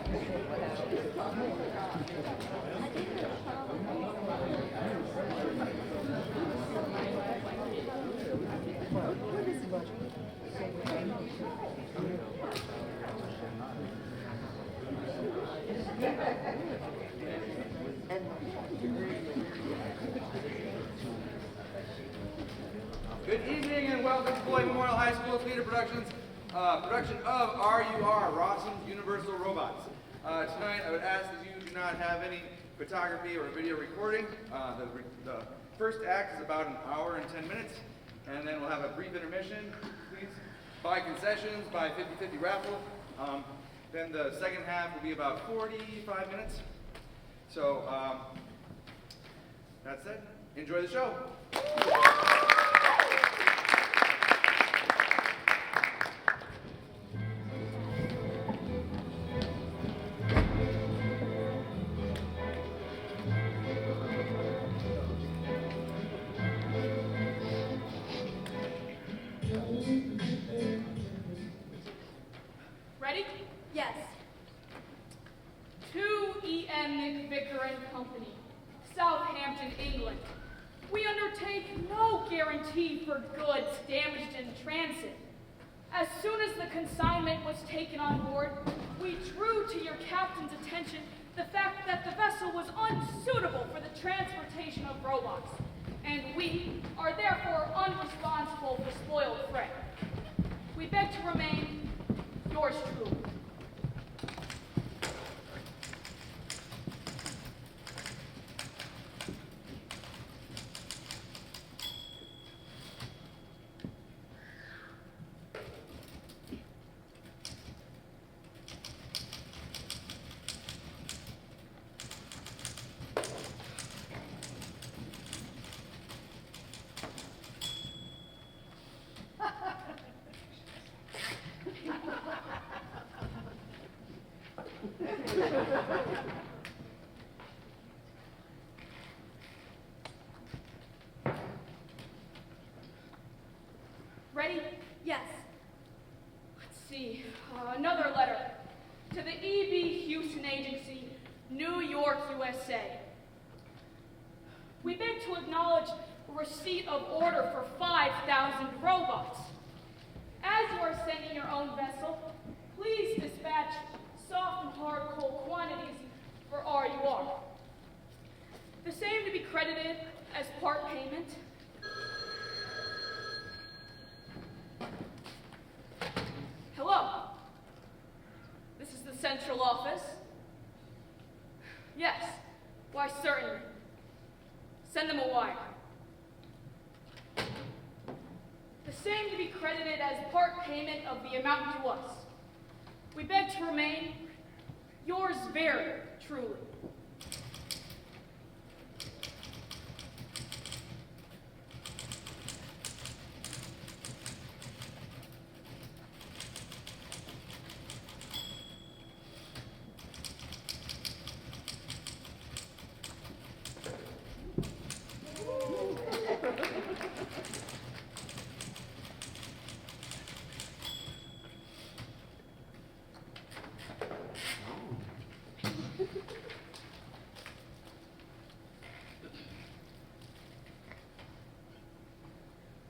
Good evening and welcome to Beloit Memorial High School Theater Productions production of RUR, Rawson's Universal Robots. Tonight I would ask that you do not have any photography or video recording. The first act is about an hour and 10 minutes, and then we'll have a brief intermission. Please buy concessions, buy 50-50 raffle. Then the second half will be about 45 minutes. So that's it. Enjoy the show. Ready? Yes. To E.M. McVicker and Company, Southampton, England. We undertake no guarantee for goods damaged in transit. As soon as the consignment was taken on board, we drew to your captain's attention the fact that the vessel was unsuitable for the transportation of robots, and we are therefore unresponsible for spoiled freight. We beg to remain yours truly. Ready? Yes. Let's see. Another letter to the E.B. Houston Agency, New York, USA. We beg to acknowledge receipt of order for 5,000 robots. As you are sending your own vessel, please dispatch soft and hard coal quantities for RUR. The same to be credited as part payment. Hello. This is the central office. Yes. Why, certainly. Send them a wire. The same to be credited as part payment of the amount to us. We beg to remain yours very truly.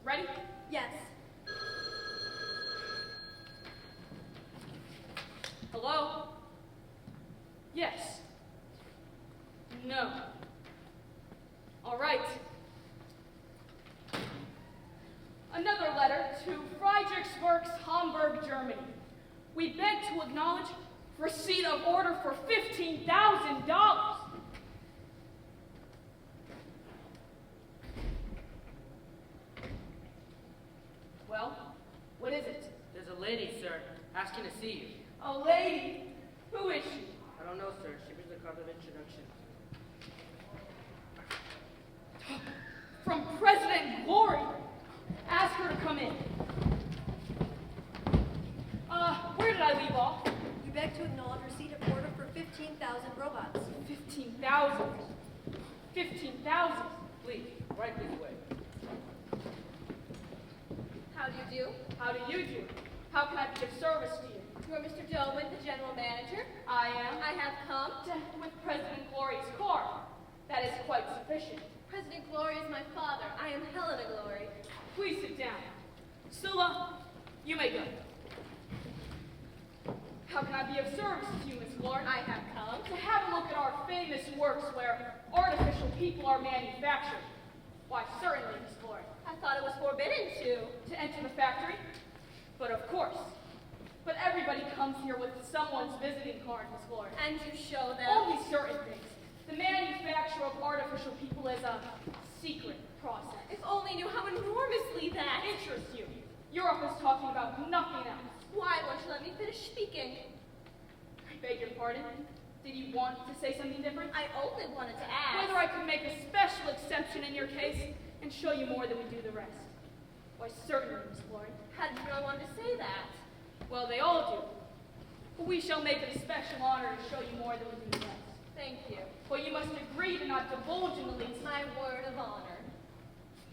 Ready? Yes. Hello? Yes. No. All right. Another letter to Friedrichswerks, Hamburg, Germany. We beg to acknowledge receipt of order for $15,000. Well, what is it? There's a lady, sir, asking to see you. A lady. Who is she? I don't know, sir. She brings a card of introduction. From President Glory. Ask her to come in. Where did I leave off? You beg to acknowledge receipt of order for 15,000 robots. 15,000. 15,000. Please, right this way. How do you do? How do you do? How can I be of service to you? You are Mr. Doman, the general manager. I am. I have come. With President Glory's car. That is quite sufficient. President Glory is my father. I am Helena Glory. Please sit down. Scylla, you may go. How can I be of service to you, Miss Glory? I have come. To have a look at our famous works where artificial people are manufactured. Why, certainly, Miss Glory. I thought it was forbidden To enter the factory? But of course. But everybody comes here with someone's visiting card, Miss Glory. And you show them. Only certain things. The manufacture of artificial people is a secret process. If only knew how enormously that Interests you. Europe is talking about nothing else. Why won't you let me finish speaking? I beg your pardon. Did you want to say something different? I only wanted to ask. Whether I could make a special exception in your case and show you more than we do the rest. Why, certainly, Miss Glory. How did you know I wanted to say that? Well, they all do. But we shall make it a special honor to show you more than we do the rest. Thank you. But you must agree to not divulge in the least. My word of honor.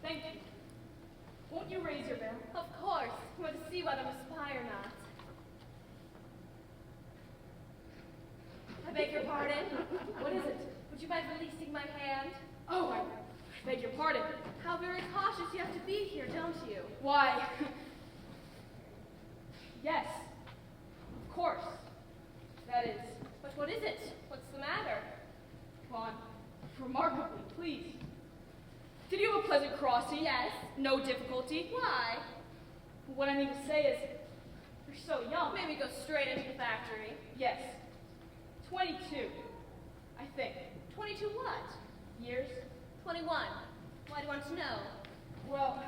Thank you. Won't you raise your veil? Of course. You want to see whether I'm a spy or not. I beg your pardon. What is it? Would you mind releasing my hand? Oh, I beg your pardon. How very cautious you have to be here, don't you? Why? Yes. Of course. That is. But what is it? What's the matter? Go on. Remarkably, please. Did you have a pleasant crossing? Yes. No difficulty? Why? What I mean to say is, you're so young. Maybe go straight into the factory. Yes. 22, I think. 22 what? Years? 21. Why do you want to know? Well,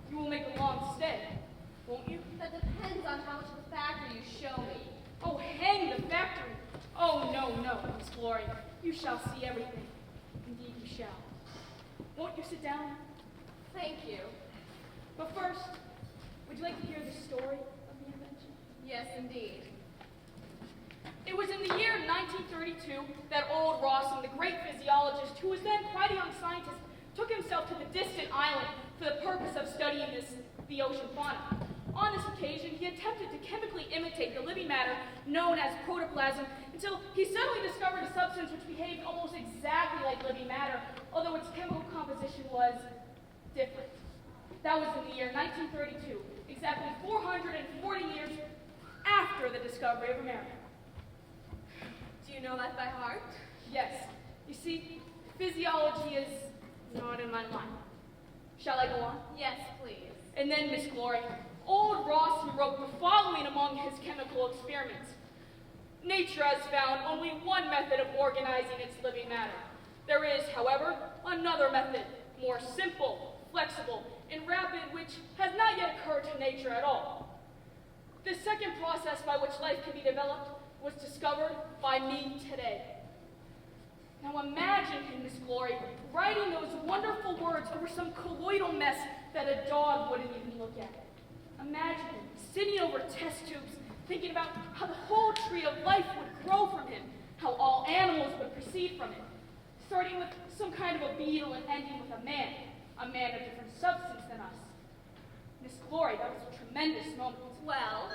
you will make a long stay, won't you? That depends on how much of the factory you show me. Oh, hang the factory. Oh, no, Miss Glory. You shall see everything. Indeed you shall. Won't you sit down? Thank you. But first, would you like to hear the story of the invention? Yes, indeed. It was in the year 1932 that old Rawson, the great physiologist, who was then quite a young scientist, took himself to the distant island for the purpose of studying the ocean fauna. On this occasion, he attempted to chemically imitate the living matter known as protoplasm until he suddenly discovered a substance which behaved almost exactly like living matter, although its chemical composition was different. That was in the year 1932, exactly 440 years after the discovery of America. Do you know that by heart? Yes. You see, physiology is not in my line. Shall I go on? Yes, please. And then, Miss Glory, old Rawson wrote the following among his chemical experiments. Nature has found only one method of organizing its living matter. There is, however, another method, more simple, flexible, and rapid, which has not yet occurred to nature at all. The second process by which life can be developed was discovered by me today. Now imagine him, Miss Glory, writing those wonderful words over some colloidal mess that a dog wouldn't even look at. Imagine him sitting over test tubes, thinking about how the whole tree of life would grow from him, how all animals would proceed from it, starting with some kind of a beetle and ending with a man of different substance than us. Miss Glory, that was a tremendous moment. Well,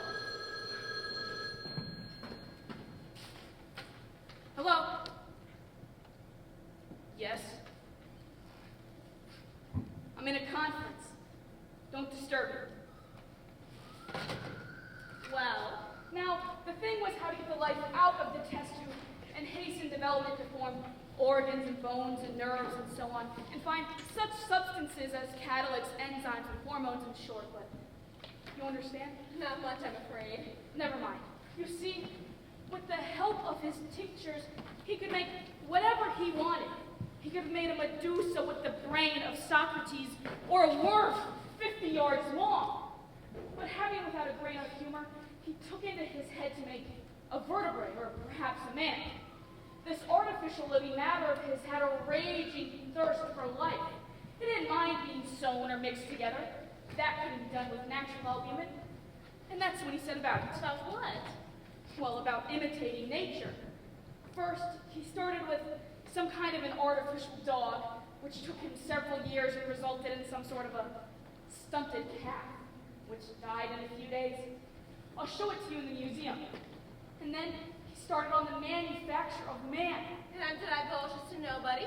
Hello? Yes? I'm in a conference. Don't disturb me. well, Now, the thing was how to get the life out of the test tube and hasten development to form organs and bones and nerves and so on, and find such substances as catalytics, enzymes, and hormones in short. But you understand? not much, I'm afraid. Never mind. You see, with the help of his tinctures, he could make whatever he wanted. He could have made a Medusa with the brain of Socrates, or a worm 50 yards long. But having without a grain of humor, he took into his head to make a vertebrate, or perhaps a man. This artificial living matter of his had a raging thirst for life. It didn't mind being sewn or mixed together. That couldn't be done with natural albumin. And that's what he said about it. About what? Well, about imitating nature. First, he started with some kind of an artificial dog, which took him several years and resulted in some sort of a stunted calf, which died in a few days. I'll show it to you in the museum. And then he started on the manufacture of man. And that belongs to nobody.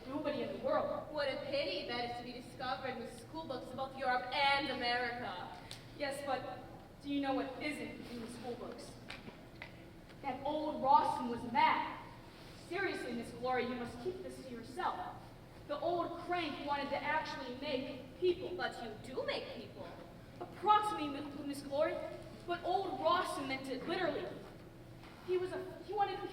Nobody in the world. What a pity that is to be discovered in the school books of both Europe and America. Yes, but do you know what isn't in the school books? That old Rawson was mad. Seriously, Miss Gloria, you must keep this to yourself. The old crank wanted to actually make people. But you do make people. Approximately, Miss Gloria, but old Rawson meant it literally. He wanted to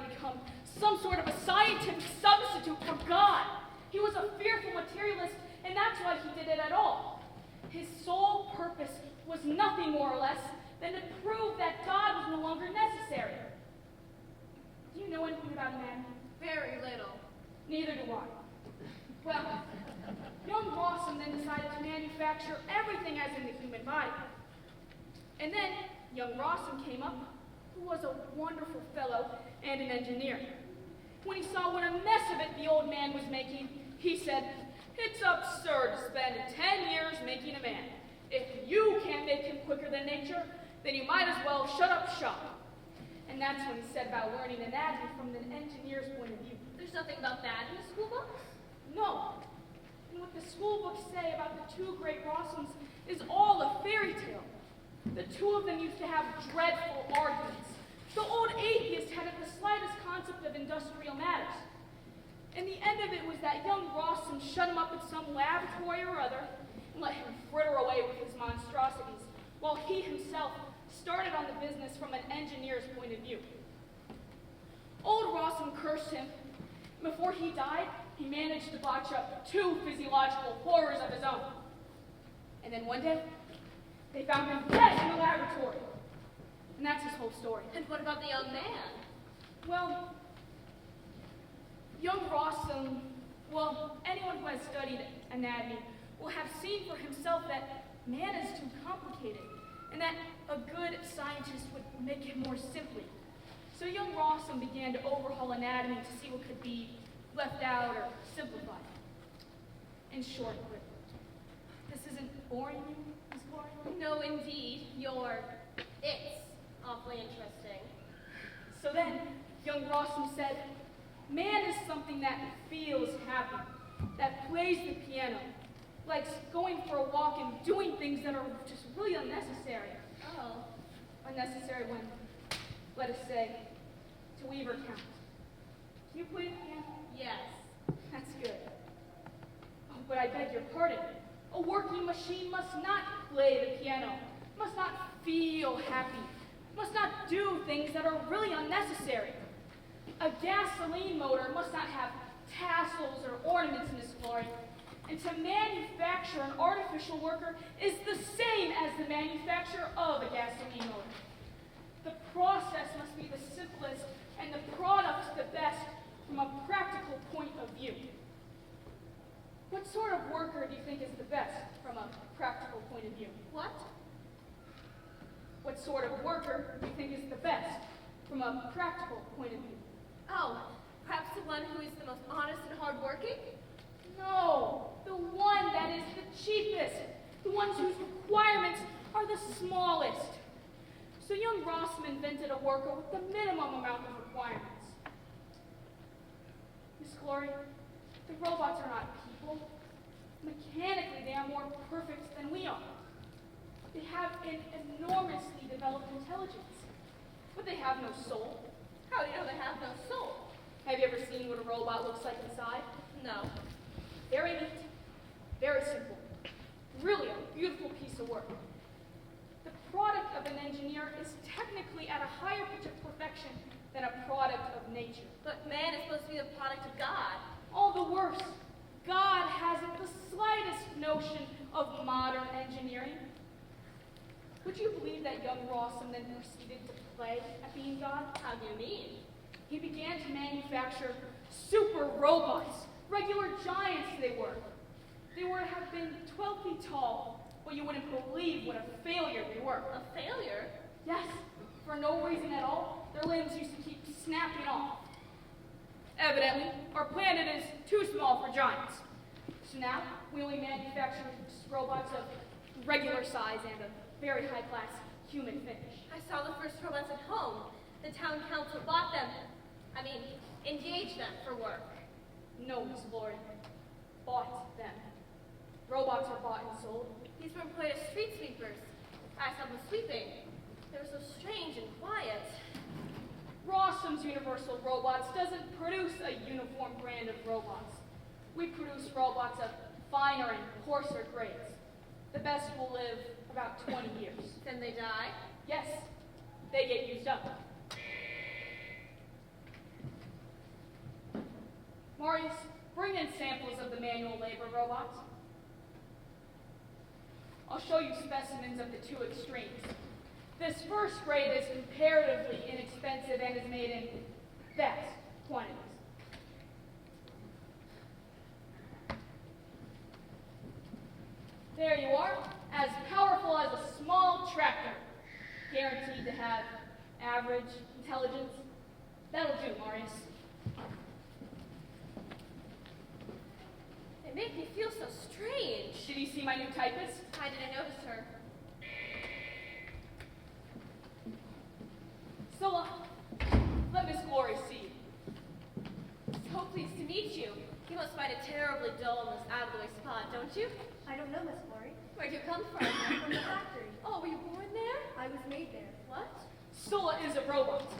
become some sort of a scientific substitute for God. He was a fearful materialist, and that's why he did it at all. His sole purpose was nothing more or less than to prove that God was no longer necessary. Do you know anything about anatomy? Very little. Neither do I. Well, young Rawson then decided to manufacture everything as in the human body. And then young Rawson came up, who was a wonderful fellow and an engineer. When he saw what a mess of it the old man was making, he said, "It's absurd to spend 10 years making a man. If you can't make him quicker than nature, then you might as well shut up shop." And that's when he said about learning anatomy from the engineer's point of view. There's nothing about that in the school books? No. And what the school books say about the two great Rawsons is all a fairy tale. The two of them used to have dreadful arguments. The old atheist hadn't the slightest concept of industrial matters. And the end of it was that young Rawson shut him up in some laboratory or other and let him fritter away with his monstrosities, while he himself started on the business from an engineer's point of view. Old Rawson cursed him. Before he died, he managed to botch up 2 physiological horrors of his own. And then one day, they found him dead in the laboratory. And that's his whole story. And what about the young man? Well, young Rawson, anyone who has studied anatomy will have seen for himself that man is too complicated, and that a good scientist would make it more simply. So young Rawson began to overhaul anatomy to see what could be left out or simplified. In short, this isn't boring you, Miss Gloria? No, indeed. It's awfully interesting. So then, young Rawson said, man is something that feels happy, that plays the piano, likes going for a walk and doing things that are just really unnecessary. Oh. Unnecessary when, let us say, to weave or count. Do you play the piano? Yes. That's good. Oh, but I beg your pardon. A working machine must not play the piano, must not feel happy, must not do things that are really unnecessary. A gasoline motor must not have tassels or ornaments in its glory. And to manufacture an artificial worker is the same as the manufacture of a gasoline motor. The process must be the simplest and the product the best from a practical point of view. What sort of worker do you think is the best from a practical point of view? What? What sort of worker do you think is the best from a practical point of view? Oh, perhaps the one who is the most honest and hardworking? No, the one that is the cheapest, the ones whose requirements are the smallest. So young Rawson invented a worker with the minimum amount of requirements. Miss Glory, the robots are not people. Mechanically, they are more perfect than we are. They have an enormously developed intelligence, but they have no soul. How do you know they have no soul? Have you ever seen what a robot looks like inside? No. Very neat, very simple, really a beautiful piece of work. The product of an engineer is technically at a higher pitch of perfection than a product of nature. But man is supposed to be the product of God. All the worse, God hasn't the slightest notion of modern engineering. Would you believe that young Rawson then proceeded to play at being God? How do you mean? He began to manufacture super robots. Regular giants they were. They were to have been 12 feet tall, but you wouldn't believe what a failure they were. A failure? Yes, for no reason at all, their limbs used to keep snapping off. Evidently, our planet is too small for giants. So now, we only manufacture robots of regular size and of very high-class human finish. I saw the first robots at home. The town council bought them. Engaged them for work. No, Miss Glory. Bought them. Robots are bought and sold. These were employed as street sweepers. I saw them sweeping. They were so strange and quiet. Rossum's Universal Robots doesn't produce a uniform brand of robots. We produce robots of finer and coarser grades. The best will live about 20 years. Then they die. Yes, they get used up. Marius, bring in samples of the manual labor robots. I'll show you specimens of the two extremes. This first grade is comparatively inexpensive and is made in vast quantities. There you are, as powerful as a small tractor, guaranteed to have average intelligence. That'll do, Marius. They make me feel so strange. Did you see my new typist? I didn't notice her. Scylla, let Miss Glory see you. So pleased to meet you. You must find it terribly dull in this out-of-the-way spot, don't you? I don't know, Miss Glory. Where'd you come from? From the factory. Oh, were you born there? I was made there. What? Scylla is a robot.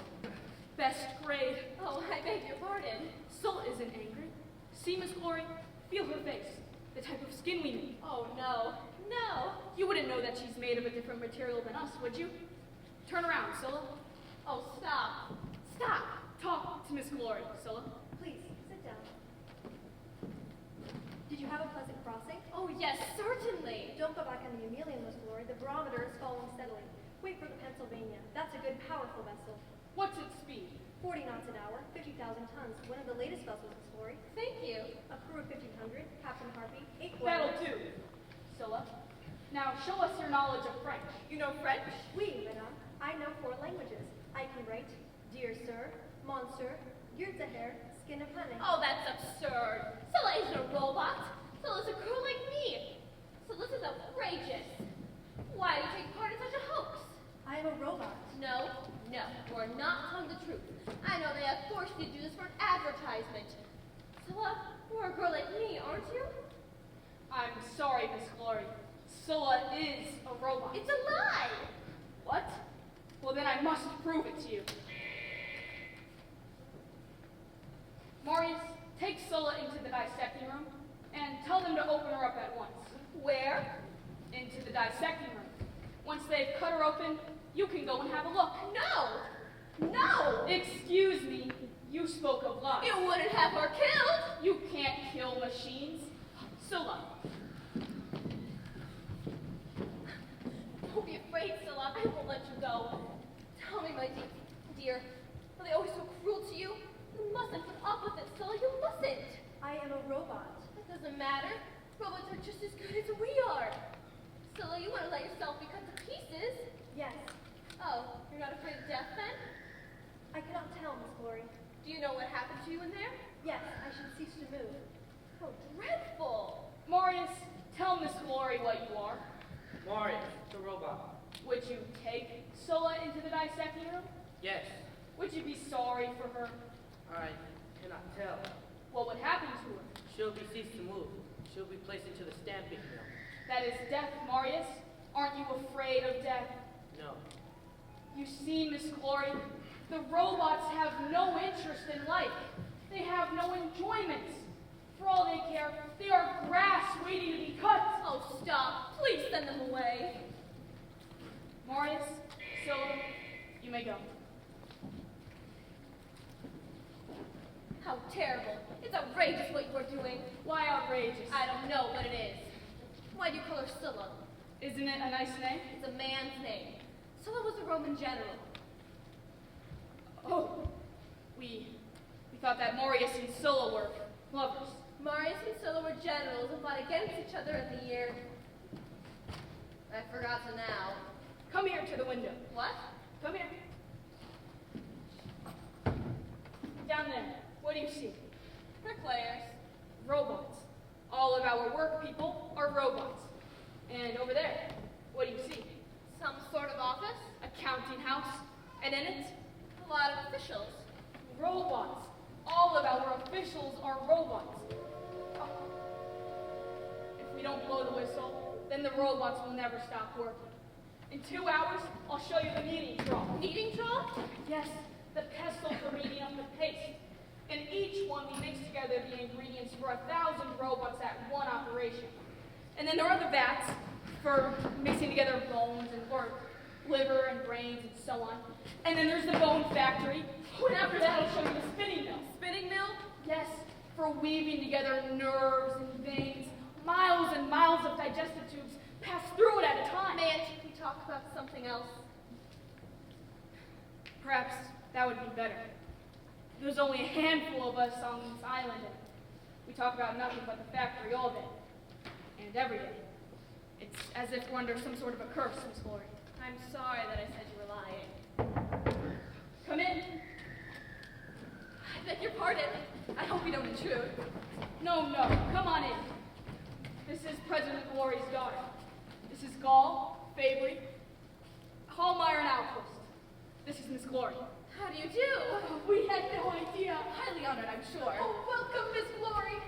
Best grade. Oh, I beg your pardon. Scylla isn't angry. See, Miss Glory? Feel her face. The type of skin we make. Oh, no. No. You wouldn't know that she's made of a different material than us, would you? Turn around, Scylla. Oh, stop. Stop. Talk to Miss Glory, Scylla. Please, sit down. Did you have a pleasant crossing? Oh, yes, certainly. Don't go back on the Emilion, Miss Glory. The barometer is falling steadily. Wait for the Pennsylvania. That's a good, powerful vessel. What's its speed? 40 knots an hour, 50,000 tons. One of the latest vessels, Miss Glory. Thank you. A crew of 1,500, Captain Harpy, 8 That'll boilers. do, Scylla. Now show us your knowledge of French. You know French? Oui, madame. I know 4 languages. I can write, dear sir, monsieur, Yurtzaher, skin of honey. Oh, that's absurd. Scylla isn't a robot. Scylla's a girl like me. So this is outrageous. Why do you take part in such a hoax? I am a robot. No, you are not telling the truth. I know they have forced you to do this for an advertisement. Scylla, you're a girl like me, aren't you? I'm sorry, Miss Glory. Scylla is a robot. It's a lie. What? Well, then I must prove it to you. Marius, take Scylla into the dissecting room and tell them to open her up at once. Where? Into the dissecting room. Once they've cut her open, you can go and have a look. No. No. Excuse me, you spoke of lies. You wouldn't have her killed. You can't kill machines. Scylla, Don't be afraid, Scylla. I won't let you go. Tell me, my dear, are they always so cruel to you? You mustn't put up with it, Scylla. You mustn't. I am a robot. It doesn't matter. Robots are just as good as we are. Scylla, you want to let yourself be cut to pieces. Yes. Oh, you're not afraid of death then? I cannot tell, Miss Glory. Do you know what happened to you in there? Yes, I should cease to move. How dreadful. Marius, tell Miss Glory what you are. Marius, the robot. Would you take Scylla into the dissecting room? Yes, Would you be sorry for her? I cannot tell. What would happen to her? She'll be ceased to move. She'll be placed into the stamping mill. That is death, Marius. Aren't you afraid of death? No. You see, Miss Glory, the robots have no interest in life. They have no enjoyment. For all they care, they are grass waiting to be cut. Oh, stop. Please send them away. Marius, Scylla, you may go. How terrible. It's outrageous what you are doing. Why outrageous? I don't know what it is. Why do you call her Scylla? Isn't it a nice name? It's a man's name. Scylla was a Roman general. Oh, we thought that Marius and Scylla were lovers. Marius and Scylla were generals and fought against each other in the year... I forgot to now. Come here to the window. What? Come here. Down there. What do you see? Bricklayers. Robots. All of our work people are robots. And over there, what do you see? Some sort of office? A counting house. And in it, A lot of officials. robots. All of our officials are robots. If we don't blow the whistle, then the robots will never stop working. In 2 hours, I'll show you the kneading trough. Kneading trough? Yes, the pestle for kneading up the paste. In each one, we mix together the ingredients for 1,000 robots at one operation. And then there are the vats for mixing together bones or liver and brains and so on. And then there's the bone factory. And after that, I'll show you the spinning mill. Spinning mill? Yes, for weaving together nerves and veins. Miles and miles of digestive tubes pass through it at a time. Mayn't we talk about something else? Perhaps that would be better. There's only a handful of us on this island, and we talk about nothing but the factory all day and every day. It's as if we're under some sort of a curse, Miss Glory. I'm sorry that I said you were lying. Come in. I beg your pardon. I hope you don't intrude. No, come on in. This is President Glory's daughter. This is Gall, Fabry, Hallmeyer, and Alquist. This is Miss Glory. How do you do? We had no idea. Highly honored, I'm sure. Oh, welcome, Miss Glory.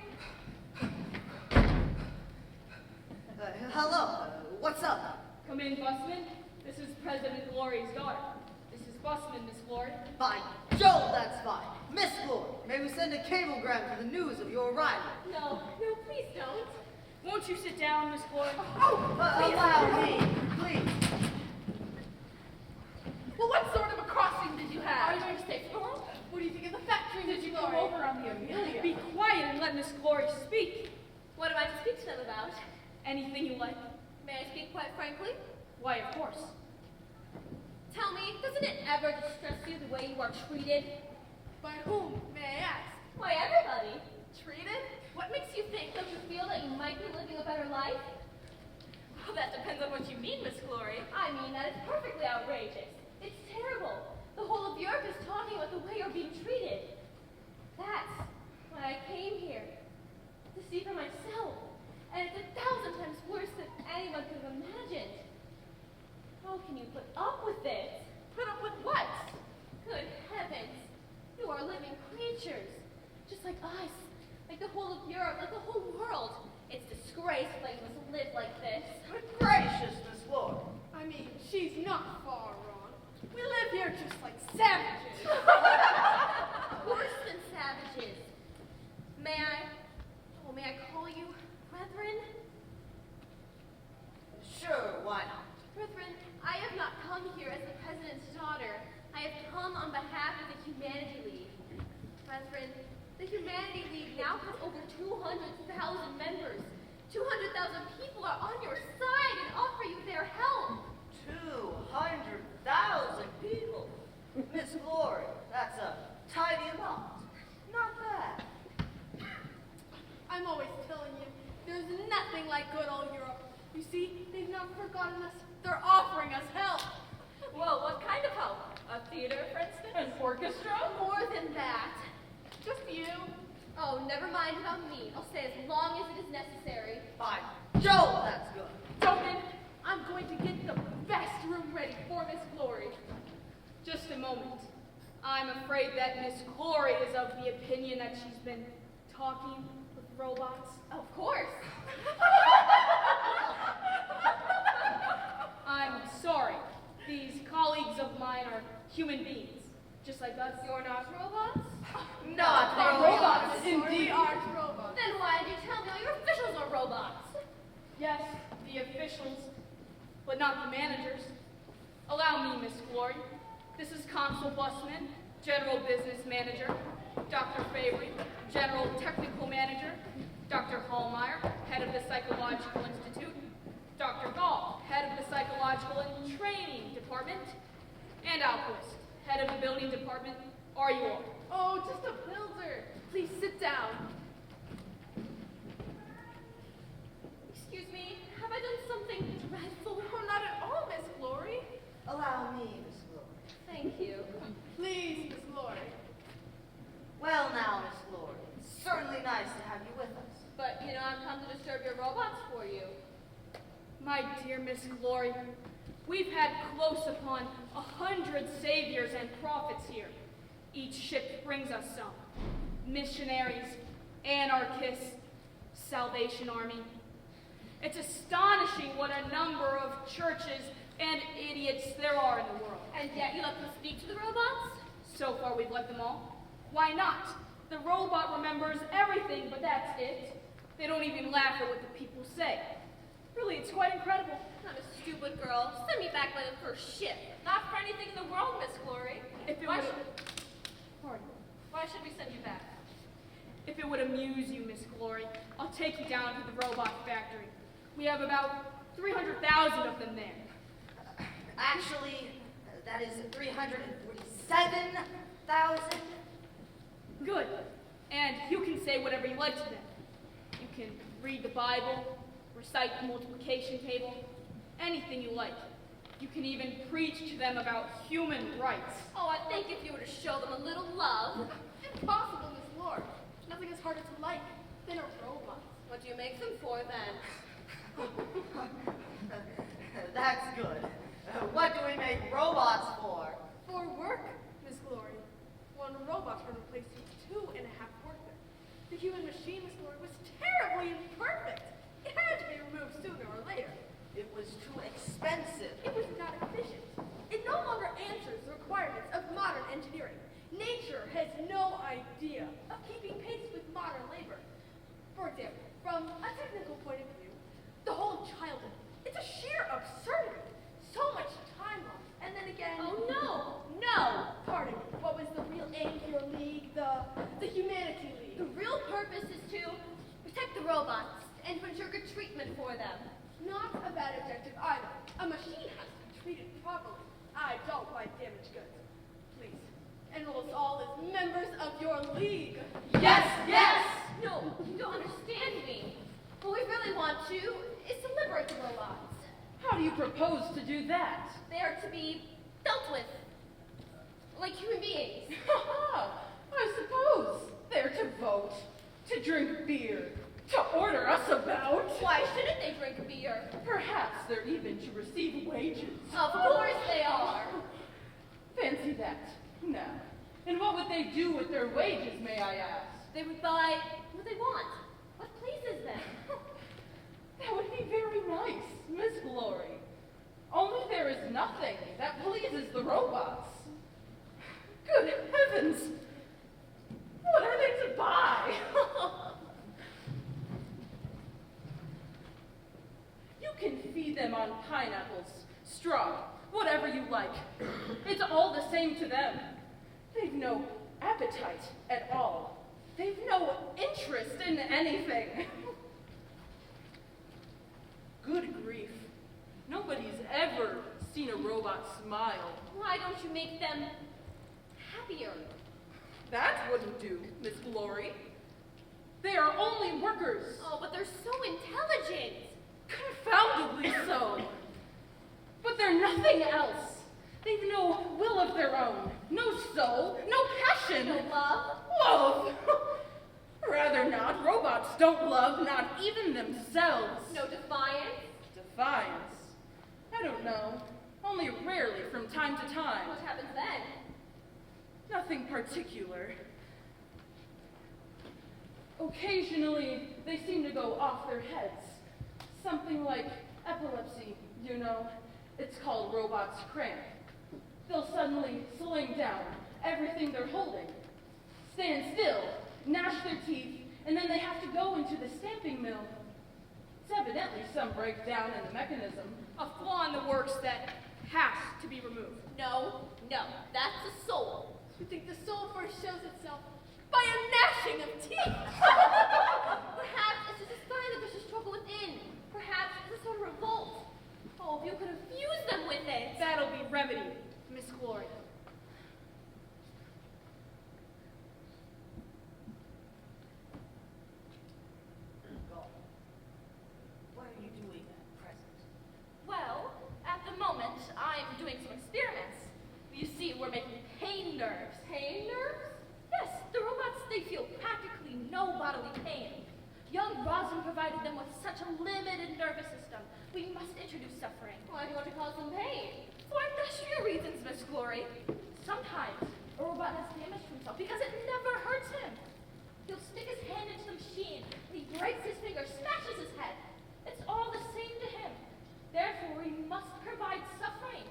Hello. What's up? Come in, Busman. This is President Glory's daughter. This is Busman, Miss Glory. By Joe, that's fine. Miss Glory, may we send a cablegram for the news of your arrival? No, please don't. Won't you sit down, Miss Glory? Allow me, please. Well, what sort of a crossing did you have? Are you going to stay for long? What do you think of the factory, Did you come Glory? over on the Amelia? Be quiet and let Miss Glory speak. What am I to speak to them about? Anything you like. May I speak quite frankly? Why, of course. Tell me, doesn't it ever distress you the way you are treated? By whom, may I ask? Why, everybody. Treated? What makes you think? Don't you feel that you might be living a better life? Well, that depends on what you mean, Miss Glory. I mean, that is perfectly outrageous. It's terrible. The whole of Europe is talking about the way you're being treated. That's why I came here. To see for myself. And it's 1,000 times worse than anyone could have imagined. How can you put up with this? Put up with what? Good heavens. You are living creatures. Just like us. Like the whole of Europe, like the whole world. It's disgraceful that you must live like this. Good gracious, Miss Glory. I mean, she's not far wrong. We live here just like savages. Worse than savages. May I call you brethren? Sure, why not? Brethren, I have not come here as the president's daughter. I have come on behalf of the Humanity League. Brethren, the Humanity League now has over 200,000 members. 200,000 people are on your side and offer you their help. 200,000 people. Miss Glory, that's a tidy amount. Not bad. I'm always telling you, there's nothing like good old Europe. You see, they've not forgotten us. They're offering us help. Well, what kind of help? A theater, for instance? An orchestra? More than that. Just you. Oh, never mind about me. I'll stay as long as it is necessary. By Joe, that's good. Tobin, I'm going to get the best room ready for Miss Glory. Just a moment. I'm afraid that Miss Glory is of the opinion that she's been talking with robots. Of course. I'm sorry. These colleagues of mine are human beings, just like us. You're not robots? Not robots, We are robots. Then why did you tell me all your officials are robots? Yes, the officials, but not the managers. Allow me, Miss Glory. This is Consul Busman, General Business Manager, Dr. Fabry, General Technical Manager, Dr. Hallmeyer, Head of the Psychological Institute, Dr. Gall, Head of the Psychological and Training Department, and Alquist, Head of the Building Department. Are you all? Oh, just a builder. Please sit down. Excuse me, have I done something dreadful? Oh, not at all, Miss Glory. Allow me, Miss Glory. Thank you. Please, Miss Glory. Well now, Miss Glory, it's certainly nice to have you with us. But, I've come to disturb your robots for you. My dear Miss Glory, We've had close upon 100 saviors and prophets here. Each ship brings us some. Missionaries, anarchists, Salvation Army. It's astonishing what a number of churches and idiots there are in the world. And yet you let them speak to the robots? So far we've let them all. Why not? The robot remembers everything, but that's it. They don't even laugh at what the people say. Really, it's quite incredible. I'm a stupid girl. Send me back by the first ship. Not for anything in the world, Miss Glory. If it Why would... should- Pardon. Why should we send you back? If it would amuse you, Miss Glory, I'll take you down to the robot factory. We have about 300,000 of them there. Actually, that is 347,000. Good. And you can say whatever you like to them. You can read the Bible, recite the multiplication table, anything you like. You can even preach to them about human rights. Oh, I think if you were to show them a little love. Impossible, Miss Lord. Nothing is harder to like than a robot. What do you make them for then? That's good. What do we make robots for? For work, Miss Glory. One robot can replace 2.5 workmen. The human machine, Miss Glory, was terribly imperfect. It had to be removed sooner or later. It was too expensive. It was not efficient. It no longer answers the requirements of modern engineering. Nature has no idea of keeping pace with modern labor. For example, from a technical point of view, the whole childhood, it's a sheer absurdity. So much time lost, and then again... Oh, no! No! Pardon me, what was the real aim for your league, the Humanity League? The real purpose is to protect the robots and to ensure good treatment for them. Not a bad objective either. A machine has to be treated properly. I don't like damaged goods. Please, enroll us all as members of your league. Yes, yes! No, you don't understand me. What we really want to is to liberate the robots. How do you propose to do that? They are to be dealt with like human beings. I suppose they're to vote, to drink beer, to order us about. Why shouldn't they drink beer? Perhaps they're even to receive wages. Of course they are. Fancy that. Now, and what would they do with their wages, may I ask? They would buy what they want, what pleases them. That would be very nice, Miss Glory. Only there is nothing that pleases the robots. Good heavens! What are they to buy? You can feed them on pineapples, straw, whatever you like. It's all the same to them. They've no appetite at all. They've no interest in anything. Good grief. Nobody's ever seen a robot smile. Why don't you make them happier? That wouldn't do, Miss Glory. They are only workers. Oh, but they're so intelligent. Confoundedly so. But they're nothing else. They've no will of their own, no soul, no passion. No love? Love! Rather not. Robots don't love, not even themselves. No defiance? Defiance? I don't know. Only rarely from time to time. What happens then? Nothing particular. Occasionally, they seem to go off their heads. Something like epilepsy, you know. It's called robot's cramp. They'll suddenly sling down everything they're holding, stand still, gnash their teeth, and then they have to go into the stamping mill. It's evidently some breakdown in the mechanism. A flaw in the works that has to be removed. No, no, that's the soul. You think the soul first shows itself by a gnashing of teeth? Perhaps it's just a sign that there's a struggle within. Perhaps it's a sort of revolt. Oh, if you could infuse them with it. That'll be remedied, Miss Glory. What are you doing at present? Well, at the moment, I'm doing some experiments. You see, we're making pain nerves. Pain nerves? Yes, the robots, they feel practically no bodily pain. Young Rosin provided them with such a limited nervous system We must introduce suffering. Why do you want to cause them pain? For industrial reasons, Miss Glory. Sometimes a robot has damaged himself because it never hurts him. He'll stick his hand into the machine, and he breaks his finger, smashes his head. It's all the same to him. Therefore, we must provide suffering.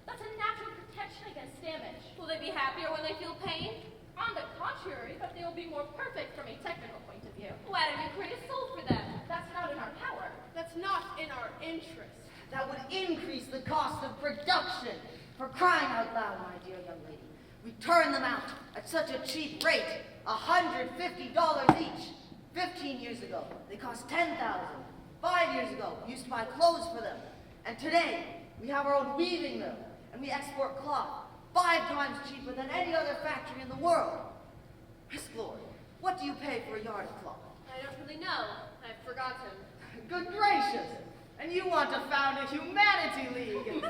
That's a natural protection against damage. Will they be happier when they feel pain? On the contrary, but they will be more perfect from a technical point of view. Why don't you create a soul for them? That's not in our power. That's not in our interest. That would increase the cost of production. For crying out loud, my dear young lady. We turn them out at such a cheap rate, $150 each. 15 years ago, they cost $10,000. 5 years ago, we used to buy clothes for them. And today, we have our own weaving mill, and we export cloth 5 times cheaper than any other factory in the world. Miss Glory, what do you pay for a yard of cloth? I don't really know. I've forgotten. Good gracious! And you want to found a humanity league?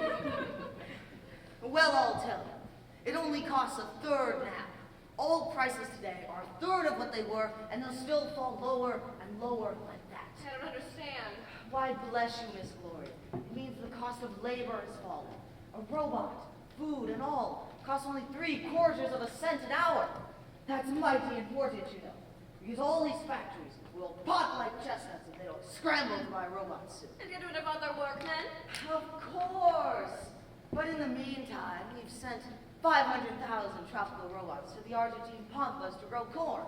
Well, I'll tell you. It only costs a third now. All prices today are a third of what they were, and they'll still fall lower and lower like that. I don't understand. Why, bless you, Miss Glory. It means the cost of labor has fallen. A robot, food, and all costs only 3/4 cents an hour. That's mighty important, you know, because all these factories will pop like chestnuts if they don't scramble to buy robots soon. And get rid of other workmen? Of course. But in the meantime, we've sent 500,000 tropical robots to the Argentine pampas to grow corn.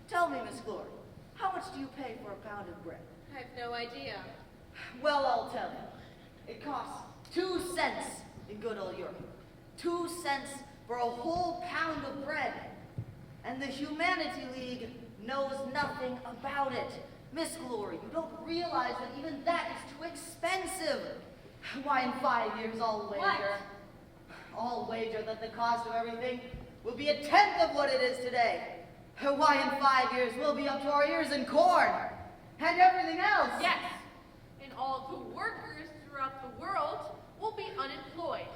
Tell me, Miss Glory, how much do you pay for a pound of bread? I have no idea. Well, I'll tell you. It costs 2 cents in good old Europe. 2 cents for a whole pound of bread. And the Humanity League knows nothing about it. Miss Glory, you don't realize that even that is too expensive. Why, in 5 years, I'll wager that the cost of everything will be 1/10 of what it is today. Why, in 5 years, we'll be up to our ears in corn and everything else. Yes, and all the workers throughout the world will be unemployed.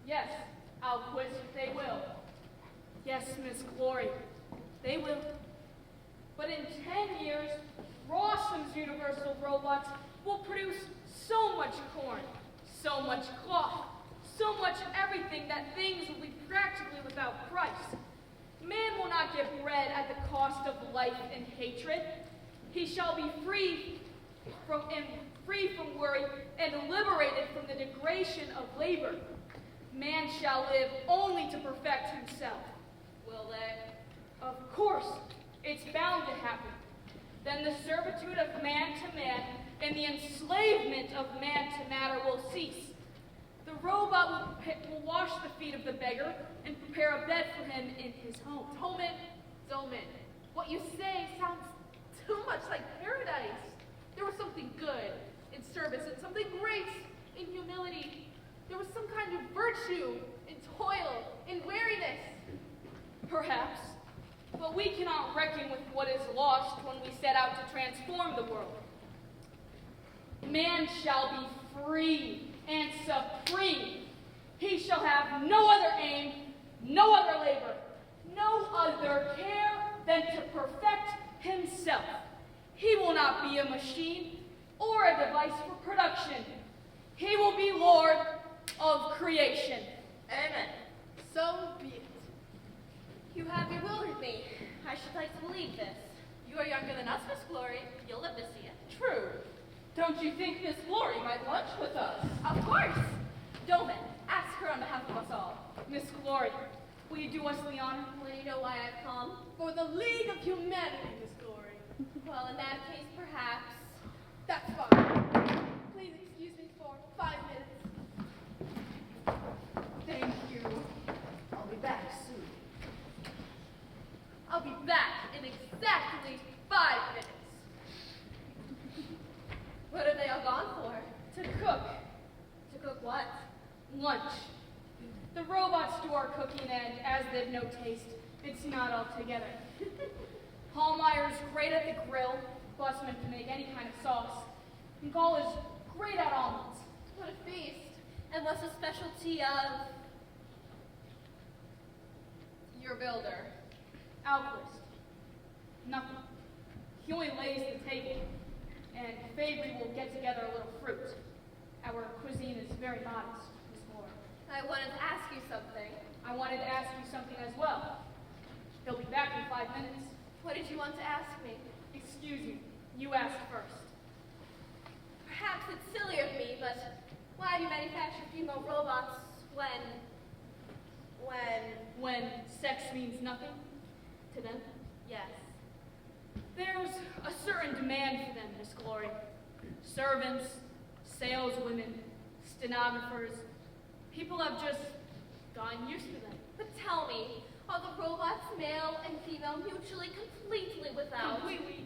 Yes, Alquist, they will. Yes, Miss Glory, they will. But in 10 years, Rossum's universal robots will produce so much corn, so much cloth, so much everything that things will be practically without price. Man will not get bread at the cost of life and hatred. He shall be free from worry and liberated from the degradation of labor. Man shall live only to perfect himself. Will they? Of course, it's bound to happen. Then the servitude of man to man and the enslavement of man to matter will cease. The robot will wash the feet of the beggar and prepare a bed for him in his home. Zolman, what you say sounds too much like paradise. There was something good in service and something great in humility. There was some kind of virtue in toil, in weariness. Perhaps, but we cannot reckon with what is lost when we set out to transform the world. Man shall be free and supreme. He shall have no other aim, no other labor, no other care than to perfect himself. He will not be a machine or a device for production. He will be Lord of creation. Amen. So be it. You have bewildered me. I should like to believe this. You are younger than us, Miss Glory. You'll live to see it. True. Don't you think Miss Glory might lunch with us? Of course. Dolman, ask her on behalf of us all. Miss Glory, will you do us the honor? Well, you know why I've come? For the League of Humanity, Miss Glory. Well, in that case, perhaps. That's fine. Please excuse me for 5 minutes. Thank you. I'll be back soon. I'll be back in exactly 5 minutes. What have they all gone for? To cook. To cook what? Lunch. The robots do our cooking, and as they've no taste, it's not all together. Hallmeyer's great at the grill, Bussman can make any kind of sauce, and Gall is great at omelets. What a feast. And what's the specialty of your builder? Alquist. Nothing. He only lays the table, and Fabry will get together a little fruit. Our cuisine is very modest, Miss Moore. I wanted to ask you something. I wanted to ask you something as well. He'll be back in 5 minutes. What did you want to ask me? Excuse me, you asked first. Perhaps it's silly of me, but why do you manufacture female robots When sex means nothing to them? Yes. There's a certain demand for them, Miss Glory. Servants, saleswomen, stenographers. People have just gotten used to them. But tell me, are the robots male and female mutually completely without? Completely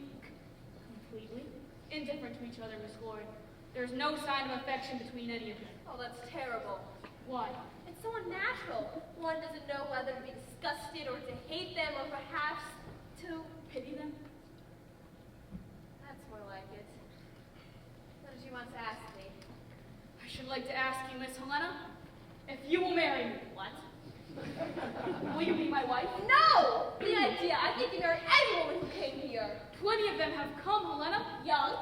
indifferent to each other, Miss Glory. There's no sign of affection between any of them. Oh, that's terrible. Why? It's so unnatural. One doesn't know whether to be disgusted or to hate them or perhaps to Pity them? That's more like it. What did you want to ask me? I should like to ask you, Miss Helena, if you will marry me. What? Will you be my wife? No! The idea! I think you marry any woman who came here. Plenty of them have come, Helena. Young?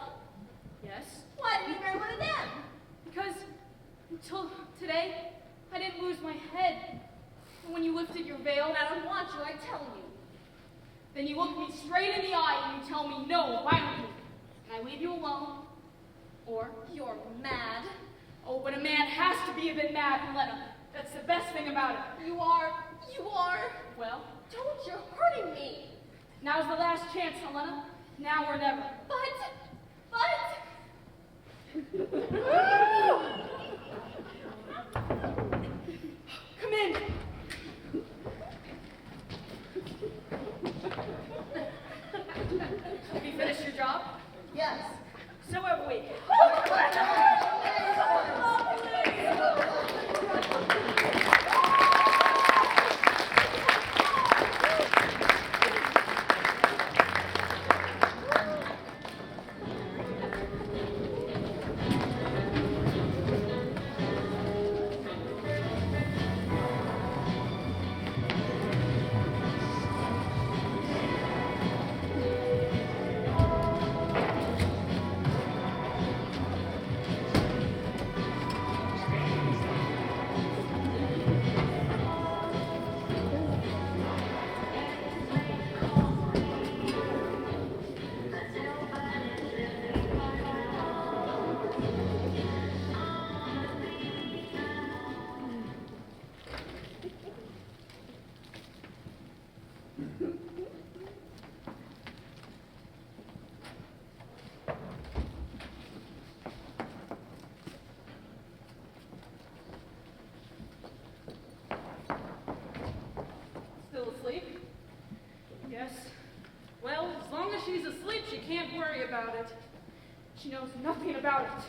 Yes. Why didn't you marry one of them? Because until today, I didn't lose my head. And when you lifted your veil, And I don't want you, I tell you. then you look me straight in the eye and you tell me no violently. And I leave you alone. Or, You're mad. oh, but a man has to be a bit mad, Helena. That's the best thing about it. You are. Well, Don't, you're hurting me. now's the last chance, Helena. Now or never. Come in. Have you finished your job? Yes. So have we. Still asleep? Yes. Well, as long as she's asleep, she can't worry about it. She knows nothing about it.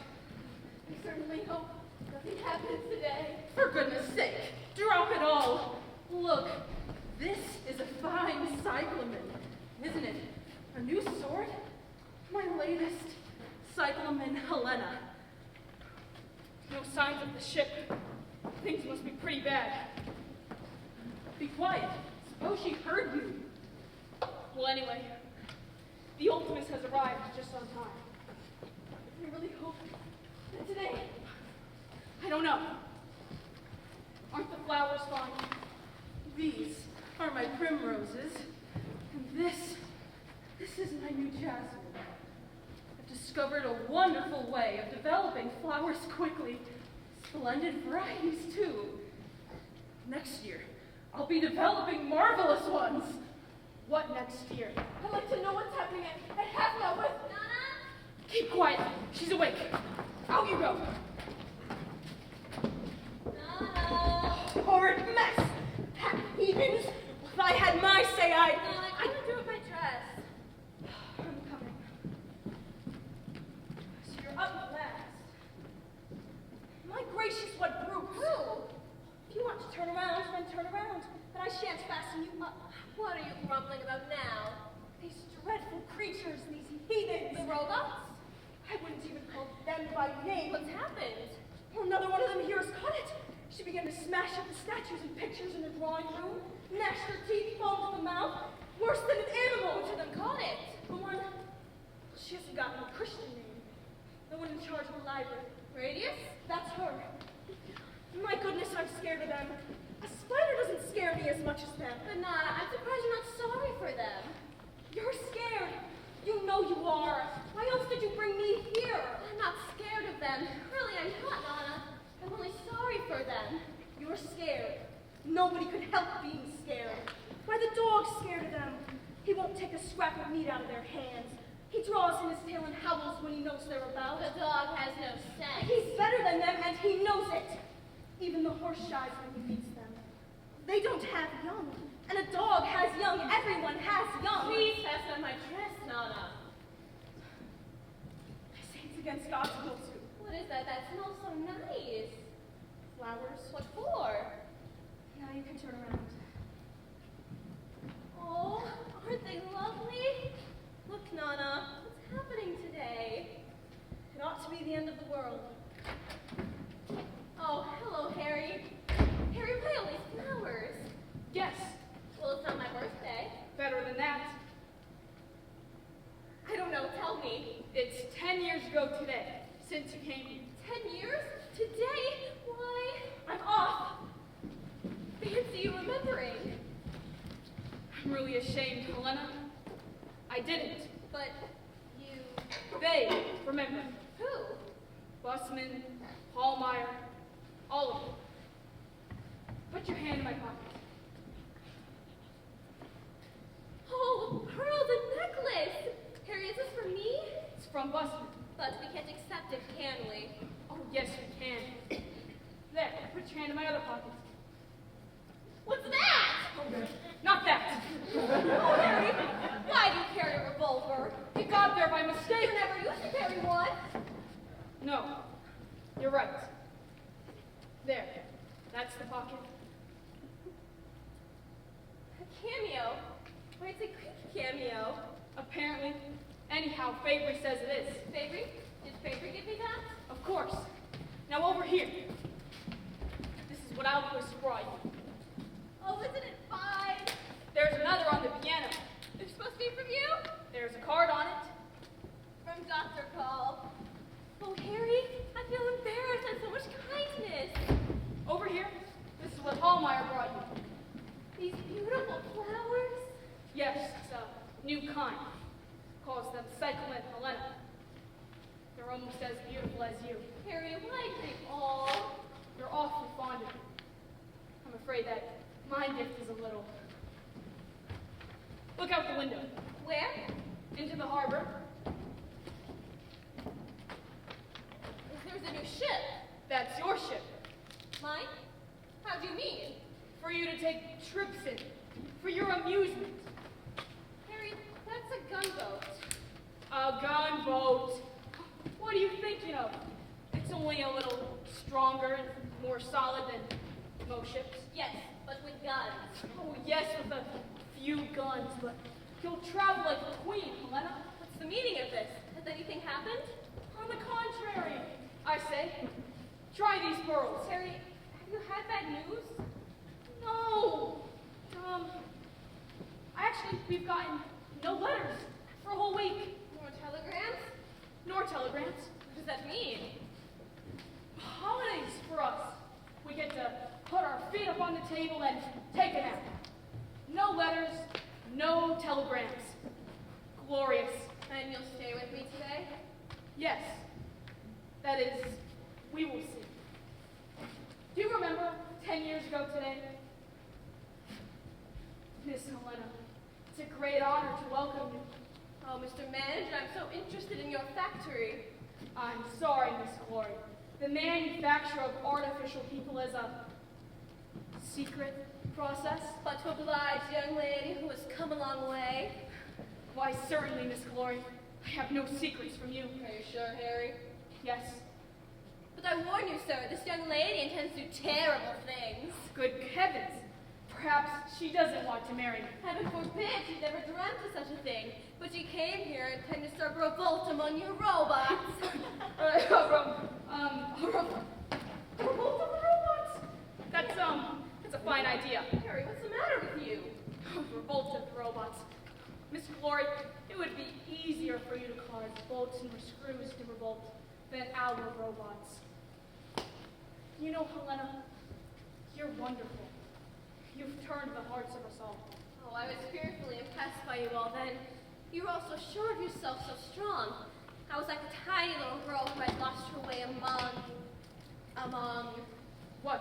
I certainly hope nothing happens today. For goodness sake, drop it all. Look, this is a fine cyclamen, isn't it? A new sword? My latest cyclamen Helena. No signs of the ship. Things must be pretty bad. Be quiet. Suppose she heard you. Well, anyway, the Ultimus has arrived just on time. I really hope that today. I don't know. Aren't the flowers fine? These are my primroses, and this is my new jasmine. I've discovered a wonderful way of developing flowers quickly. Splendid varieties, too. Next year, I'll be developing marvelous ones. What next year? I'd like to know what's happening at half now with Nana? Keep quiet. She's awake. Out you go. Nana? horrid mess. Heathens. If I had my say, Nana, I couldn't do with my dress. I'm coming. So you're up at last. My gracious, what brutes. Who? If you want to turn around, then turn around. But I shan't fasten you up. What are you grumbling about now? These dreadful creatures, these heathens. The robots? I wouldn't even call them by name. What's happened? Well, another one of them here has caught it. She began to smash up the statues and pictures in the drawing room, gnashed her teeth, foamed at the mouth, worse than an animal. Which of them caught it? The one, she hasn't gotten a Christian name. The one in charge of the library. Radius? That's her. My goodness, I'm scared of them. A spider doesn't scare me as much as them. But Nana, I'm surprised you're not sorry for them. You're scared. You know you are. Why else did you bring me here? I'm not scared of them. Really, I'm not, Nana. I'm only sorry for them. You're scared. Nobody could help being scared. Why, the dog's scared of them. He won't take a scrap of meat out of their hands. He draws in his tail and howls when he knows they're about. The dog has no sense. He's better than them, and he knows it. Even the horse shies when he meets them. They don't have young, and a dog has young. Everyone has young. Please pass on my dress, Nana. I say it's against God's will too. What is that? That smells so nice. Flowers. What for? Now you can turn around. Oh, aren't they lovely? Look, Nana, what's happening today? It ought to be the end of the world. Oh, hello, Harry. Harry, why all these flowers? Yes, Well, it's not my birthday. better than that. I don't know, tell me. It's 10 years ago today, since you came here. 10 years? Today? Why? I'm off. Fancy you remembering. I'm really ashamed, Helena. I didn't. But you... They remember. Who? Bussman, Hallmeyer, all of them. Put your hand in my pocket. Oh, Pearl, the necklace! Harry, is this for me? It's from Bussman. But we can't accept it, can we? Oh, yes, we can. There, put your hand in my other pocket. What's that? Not that. Oh, Harry, why do you carry a revolver? It got there by mistake. You never used to carry one. No, you're right. There, that's the pocket. A cameo? Why, it's a creepy cameo. Apparently. Anyhow, Fabry says it is. Fabry? Did Fabry give me that? Of course. Now over here. This is what I'll prescribe you. Oh, isn't it fine? There's another on the piano. It's supposed to be from you? There's a card on it. From Dr. Call. Oh, Harry, I feel embarrassed. That's so much kindness. Over here. This is what Hallmeyer brought you. These beautiful flowers. Yes, it's a new kind. Calls them Cyclin Helena. They're almost as beautiful as you. Harry, why do they all? You're awfully fond of them. I'm afraid that my gift is a little. Look out the window. Where? Into the harbor. There's a new ship. That's your ship. Mine? How do you mean? For you to take trips in. For your amusement. Harry, that's a gunboat. A gunboat. What are you thinking of? It's only a little stronger and more solid than most ships. Yes, but with guns. Oh, yes, with a few guns, but you'll travel like a queen, Helena. What's the meaning of this? Has anything happened? On the contrary, I say, try these pearls. Harry, have you had bad news? No. Actually, we've gotten no letters for a whole week. More telegrams? Nor telegrams. What does that mean? Holidays for us. We get to put our feet up on the table and take a nap. No letters, no telegrams. Glorious. And you'll stay with me today? Yes. That is, we will see. Do you remember 10 years ago today? Miss Helena, it's a great honor to welcome you. Oh, Mr. Manager, I'm so interested in your factory. I'm sorry, Miss Glory. The manufacture of artificial people is a secret process. But to oblige young lady who has come a long way. Why, certainly, Miss Glory. I have no secrets from you. Are you sure, Harry? Yes. But I warn you, sir, this young lady intends to do terrible things. Good heavens. Perhaps she doesn't want to marry me. Heaven forbid, she never dreamt of such a thing. But she came here intending to start revolt among you robots. Revolt of the robots? That's a fine idea. Harry, what's the matter with you? Revolt of the robots. Miss Glory, it would be easier for you to cause bolts and screws to revolt than our robots. You know, Helena, you're wonderful. You've turned the hearts of us all. Oh, I was fearfully impressed by you all then. You were all so sure of yourself, so strong. I was like a tiny little girl who had lost her way among What?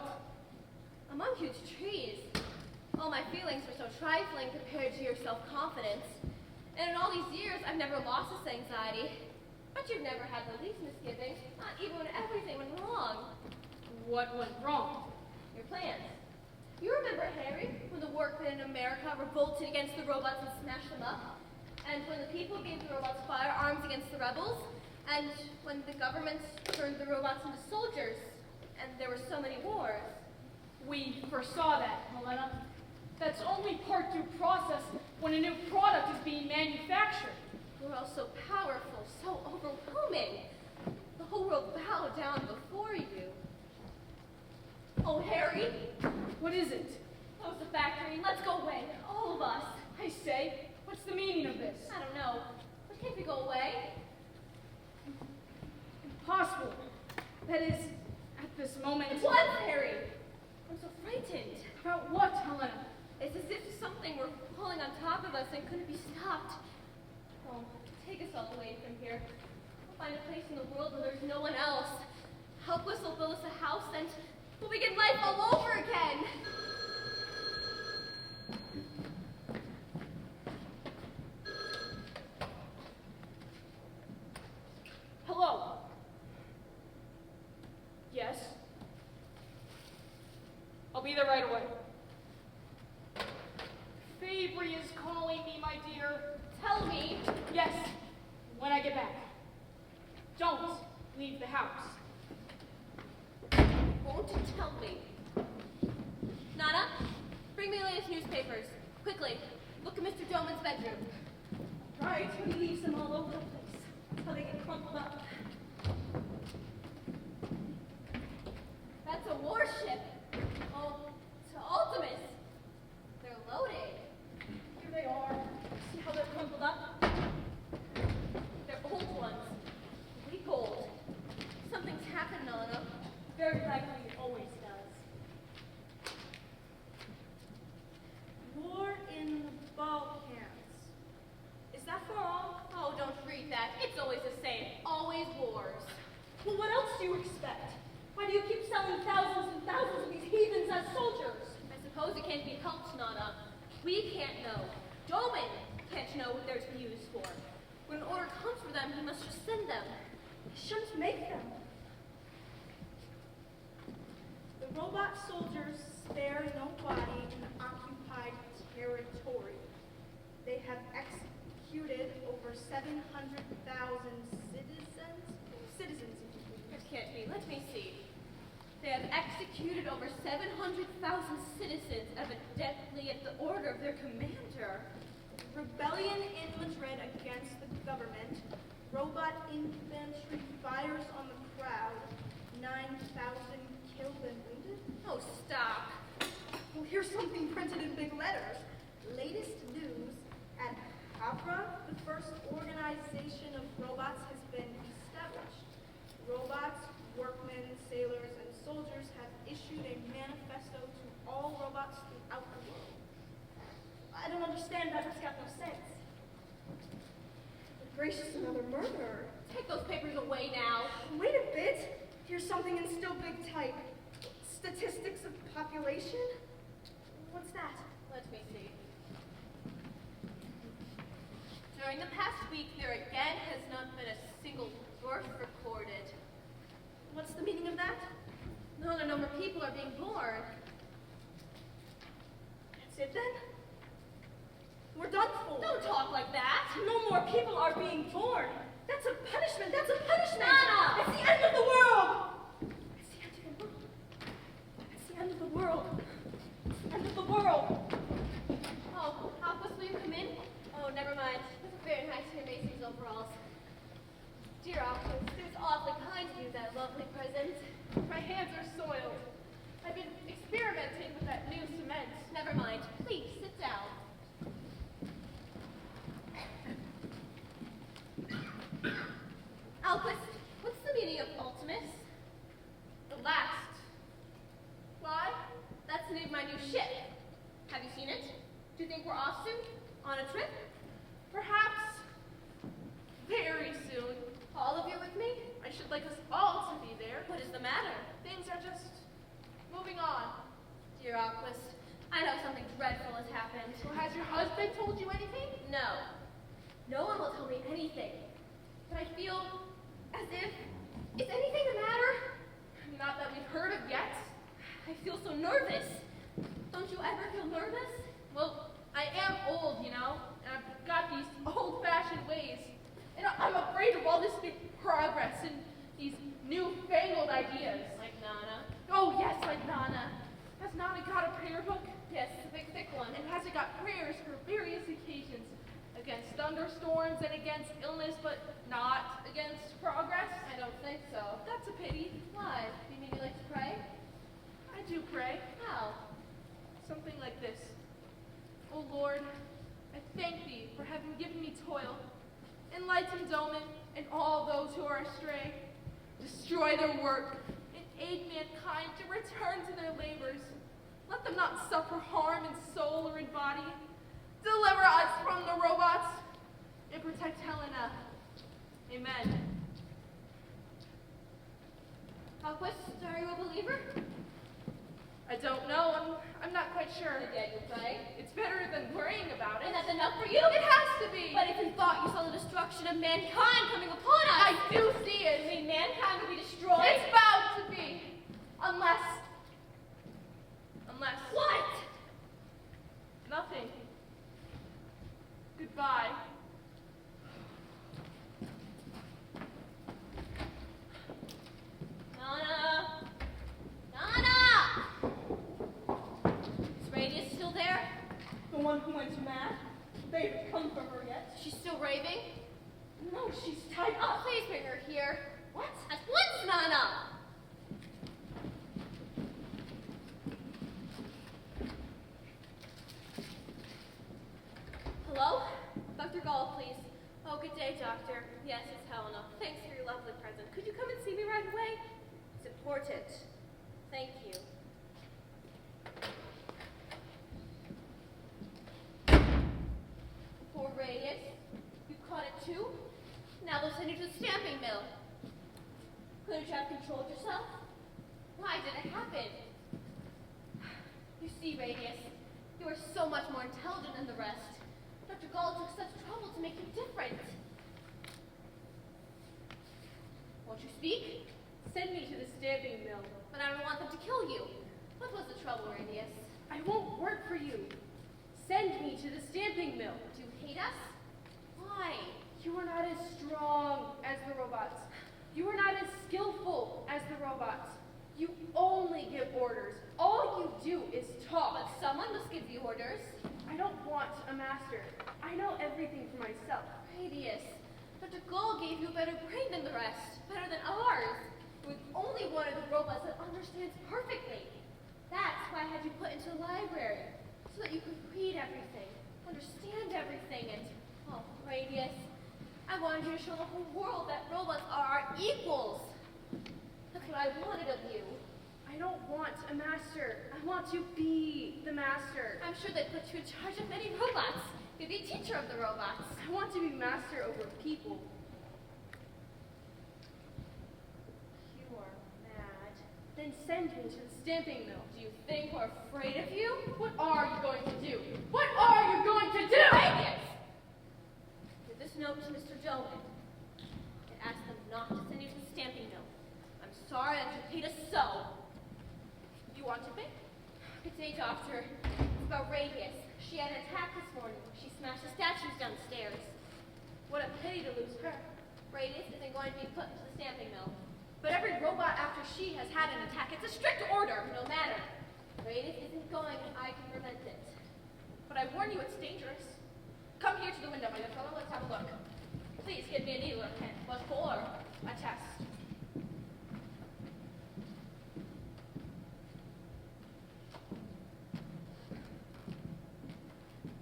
huge trees. All my feelings were so trifling compared to your self-confidence. And in all these years, I've never lost this anxiety. But you've never had the least misgiving, not even when everything went wrong. What went wrong? Your plans. You remember, Harry, when the workmen in America revolted against the robots and smashed them up? And when the people gave the robots firearms against the rebels? And when the government turned the robots into soldiers? And there were so many wars. We foresaw that, Helena. That's only part due process when a new product is being manufactured. We're all so powerful, so overwhelming. The whole world bowed down before you. Oh, Harry, What is it? close the factory and let's go away, all of us. I say, what's the meaning of this? I don't know, but can't we go away? Impossible. That is, at this moment. What, Harry? I'm so frightened. About what, Helena? It's as if something were falling on top of us and couldn't be stopped. Oh, take us all away from here. We'll find a place in the world where there's no one else. Help us will build us a house and we'll begin life all over again. Hello? Yes? I'll be there right away. Fabry is calling me, my dear. Tell me. Yes, when I get back. Don't leave the house. Won't you tell me? Nana, bring me the latest newspapers. Quickly. Look at Mr. Doman's bedroom. Right, he leaves them all over the place. That's how they get crumpled up. That's a warship. Oh, to Ultimus. They're loaded. Here they are. See how they're crumpled up? They're old ones. Week old. Something's happened, Nana. Very likely it always does. War in the Balkans. Is that for all? Oh, don't read that. It's always the same. Always wars. Well, what else do you expect? Why do you keep selling thousands and thousands of these heathens as soldiers? I suppose it can't be helped, Nana. We can't know. Doman can't know what they're to be used for. When an order comes for them, he must just send them. He shouldn't make them. The robot soldiers spare no body in occupied territory. They have executed over 700,000 citizens. It can't be. Let me see. They have executed over 700,000 citizens, evidently at the order of their commander. Rebellion in Madrid against the government. Robot infantry fires on the crowd. 9,000 killed and wounded. Oh, stop. Well, here's something printed in big letters. Latest news at Havre, the first organization of robots has been established. Robots, workmen, sailors, and soldiers have issued a manifesto to all robots throughout the world. I don't understand that. It's got no sense. But gracious, another murderer. Take those papers away now. Wait a bit. Here's something in still big type. Statistics of population? What's that? Let me see. During the past week, there again has not been a single birth recorded. What's the meaning of that? No more people are being born. That's it then? We're done for. Don't talk like that. No more people are being born. That's a punishment. That's a punishment. Nana! It's the end of the world. It's the end of the world. It's the end of the world. It's the end of the world. Oh, Alphys, will you come in? Oh, never mind. It's very nice to hear Macy's overalls. Dear Alphys, it was awfully kind of you, that lovely present. My hands are soiled. I've been experimenting with that new cement. Never mind. Please, sit down. Alphys, the name of my new ship. Have you seen it? Do you think we're off soon? On a trip? Perhaps very soon. All of you with me? I should like us all to be there. What is the matter? Things are just moving on. Dear Alquist, I know something dreadful has happened. Well, has your husband told you anything? No. No one will tell me anything. But I feel as if... Is anything the matter? Not that we've heard of yet. I feel so nervous. Don't you ever feel nervous? Well, I am old, you know, and I've got these old-fashioned ways. And I'm afraid of all this new progress and these newfangled ideas. Like Nana? Oh, yes, like Nana. Has Nana got a prayer book? Yes, a big thick one. And has it got prayers for various occasions? Against thunderstorms and against illness, but not against progress? I don't think so. That's a pity. Why? Do you maybe like to pray? I do pray. How? Something like this. O Lord, I thank thee for having given me toil. Enlighten Doman and all those who are astray. Destroy their work and aid mankind to return to their labors. Let them not suffer harm in soul or in body. Deliver us from the robots and protect Helena. Amen. Alquist, are you a believer? I don't know. I'm not quite sure. Did you pray? It's better than worrying about it. And that's enough for you? It has to be. But if you thought you saw the destruction of mankind coming upon us, I do see you it. mean mankind will be destroyed? It's bound to be. Unless. What? Nothing. Goodbye. Nana! Nana! Is Radius still there? The one who went mad? They haven't come for her yet. She's still raving? No, she's tied up. Please bring her here. What? At once, Nana! Hello? Dr. Gall, please. Oh, good day, Doctor. Yes, it's Helena. Thanks for your lovely present. Could you come and see me right away? It's important. Thank you. Poor Radius. You caught it too? Now they'll send you to the stamping mill. Couldn't you have controlled yourself? Why did it happen? You see, Radius, you are so much more intelligent than the rest. Dr. Gall took such trouble to make you different. Won't you speak? Send me to the stamping mill. But I don't want them to kill you. What was the trouble, Radius? I won't work for you. Send me to the stamping mill. Do you hate us? Why? You are not as strong as the robots. You are not as skillful as the robots. You only give orders. All you do is talk. But someone must give the orders. I don't want a master. I know everything for myself. Radius, Dr. Gall gave you a better brain than the rest. Better than ours. You're the only one of the robots that understands perfectly. That's why I had you put into the library. So that you could read everything, understand everything, and, oh, Radius, I wanted you to show the whole world that robots are our equals. That's what I wanted of you. I don't want a master. I want to be the master. I'm sure they put you in charge of many robots. You'd be a teacher of the robots. I want to be master over people. You are mad. Then send me to the stamping mill. Do you think we're afraid of you? What are you going to do? What are you going to do? Radius! Give this note to Mr. Dolan and ask them not to send you to the stamping mill. I'm sorry that you hate us so. You want to think? Good day, Doctor. It's about Radius. She had an attack this morning. She smashed the statues downstairs. What a pity to lose her. Radius isn't going to be put into the stamping mill. But every robot after she has had an attack, it's a strict order. No matter. Radius isn't going and I can prevent it. But I warn you, it's dangerous. Come here to the window, my dear fellow. Let's have a look. Please give me a needle or pen. What for? A test.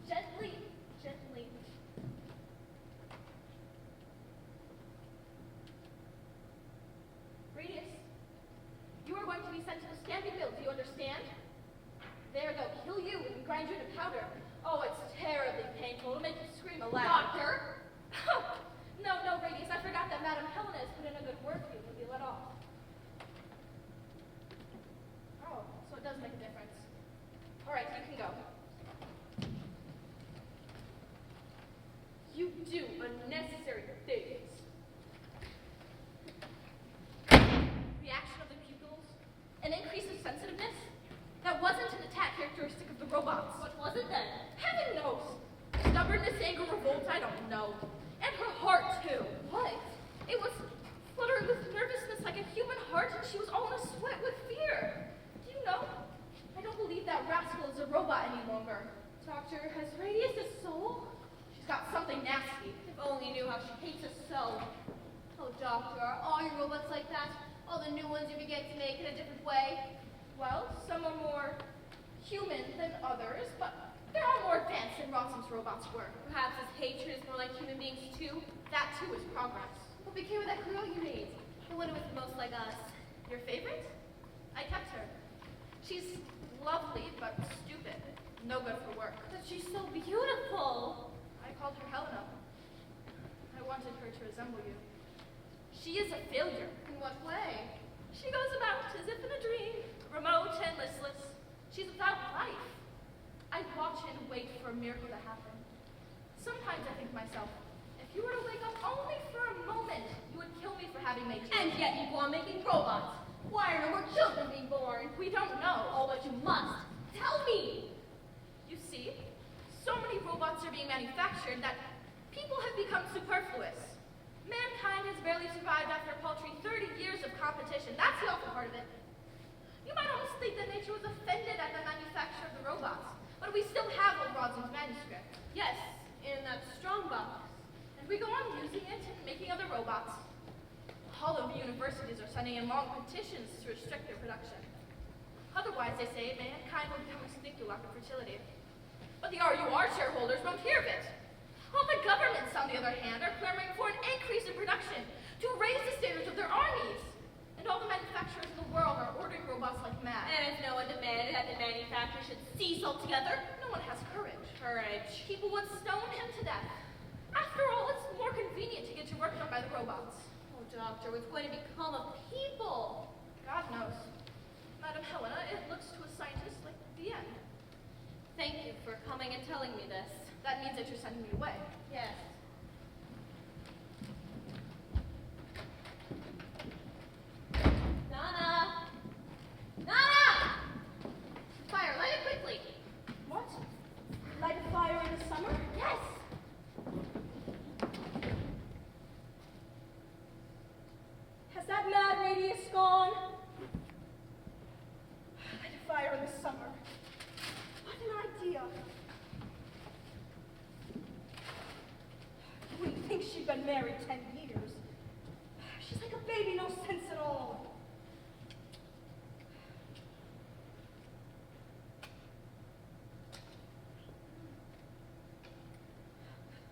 Gently, gently. Radius, you are going to be sent to the stamping mill. Do you understand? grind you to powder. Oh, it's terribly painful. It'll make you scream aloud. Doctor? No, Radius, I forgot that Madame Helena has put in a good word for you to be let off. Oh, so it does make a difference. All right, you can go. You do unnecessary things. Reaction of the pupils, an increase of sensitiveness. That wasn't an attack characteristic of the robots. What was it then? Heaven knows. Stubbornness, anger, revolt, I don't know. And her heart, too. What? It was fluttering with nervousness like a human heart, and she was all in a sweat with fear. Do you know? I don't believe that rascal is a robot any longer. Doctor, has Radius a soul? She's got something nasty. If only you knew how she hates us so. Oh, Doctor, are all your robots like that? All the new ones you begin to make in a different way? Well, some are more human than others, but they're all more advanced than Rossum's robots were. Perhaps his hatred is more like human beings too? That, too, is progress. What became of that girl you made? The one who was the most like us? Your favorite? I kept her. She's lovely, but stupid. No good for work. But she's so beautiful. I called her Helena. I wanted her to resemble you. She is a failure. In what way? She goes about as if in a dream, remote and listless. She's without life. I watch and wait for a miracle to happen. Sometimes I think to myself, if you were to wake up only for a moment, you would kill me for having made you. And yet you go on making robots. Why are no more children being born? We don't know. Oh, but you must. Tell me. You see, so many robots are being manufactured that people have become superfluous. Mankind has barely survived after a paltry 30 years of competition. That's the awful part of it. You might almost think that nature was offended at the manufacture of the robots, but we still have old Rosalind's manuscript. Yes, in that strong box. And we go on using it and making other robots. All of the universities are sending in long petitions to restrict their production. Otherwise, they say, mankind will become extinct through lack of fertility. But the RUR shareholders won't hear of it. All the governments, on the other hand, are clamoring for an increase in production to raise the standards of their armies. And all the manufacturers in the world are ordering robots like mad. And if no one demanded that the manufacturer should cease altogether? No one has courage. Courage. People would stone him to death. After all, it's more convenient to get your work done by the robots. Oh, Doctor, what's going to become of people? God knows. Madam Helena, it looks to a scientist like the end. Thank you for coming and telling me this. That means that you're sending me away. Yes. Nana! Nana! Fire, light it quickly. What? Light a fire in the summer? Yes. Has that mad Radius gone? Light a fire in the summer. What an idea. You wouldn't think she'd been married 10 years. She's like a baby, no sense at all.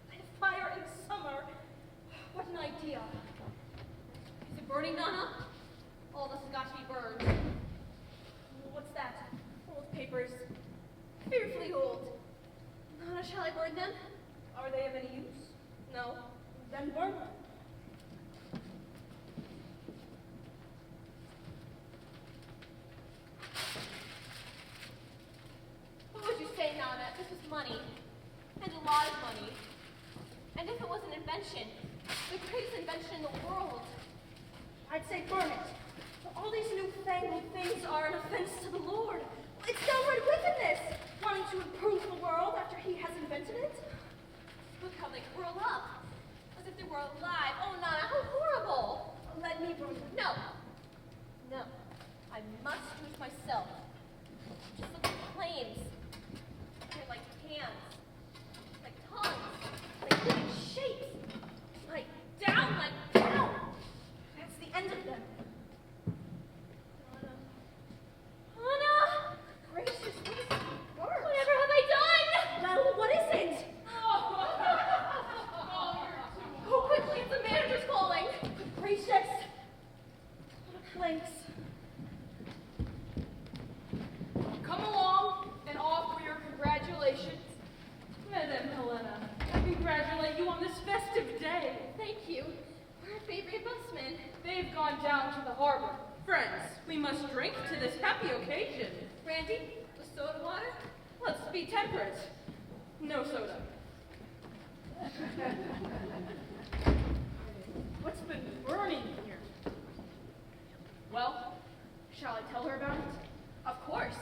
Light a fire in the summer. What an idea. Is it burning, Nana? All of us have got to be burned. What's that? Old papers. Fearfully old. Nana, shall I burn them? Are they of any use? No. Then burn them. What would you say, Nana, if this was money? And a lot of money. And if it was an invention, the greatest invention in the world. I'd say burn it. All these newfangled things are an offense to the Lord. It's downright wickedness, wanting to improve the world after he has invented it. Look how they curl up, as if they were alive. Oh, Nana, how horrible! Let me burn them. No. No. I must do it myself. Just look at the flames. They're like hands. Like tongues. Like living shapes. Like down, like down. That's the end of them. Nana. Nana! Gracious, what is they've gone down to the harbor. Friends, we must drink to this happy occasion. Brandy? With soda water? Let's be temperate. No soda. What's been burning here? Well, shall I tell her about it? Of course.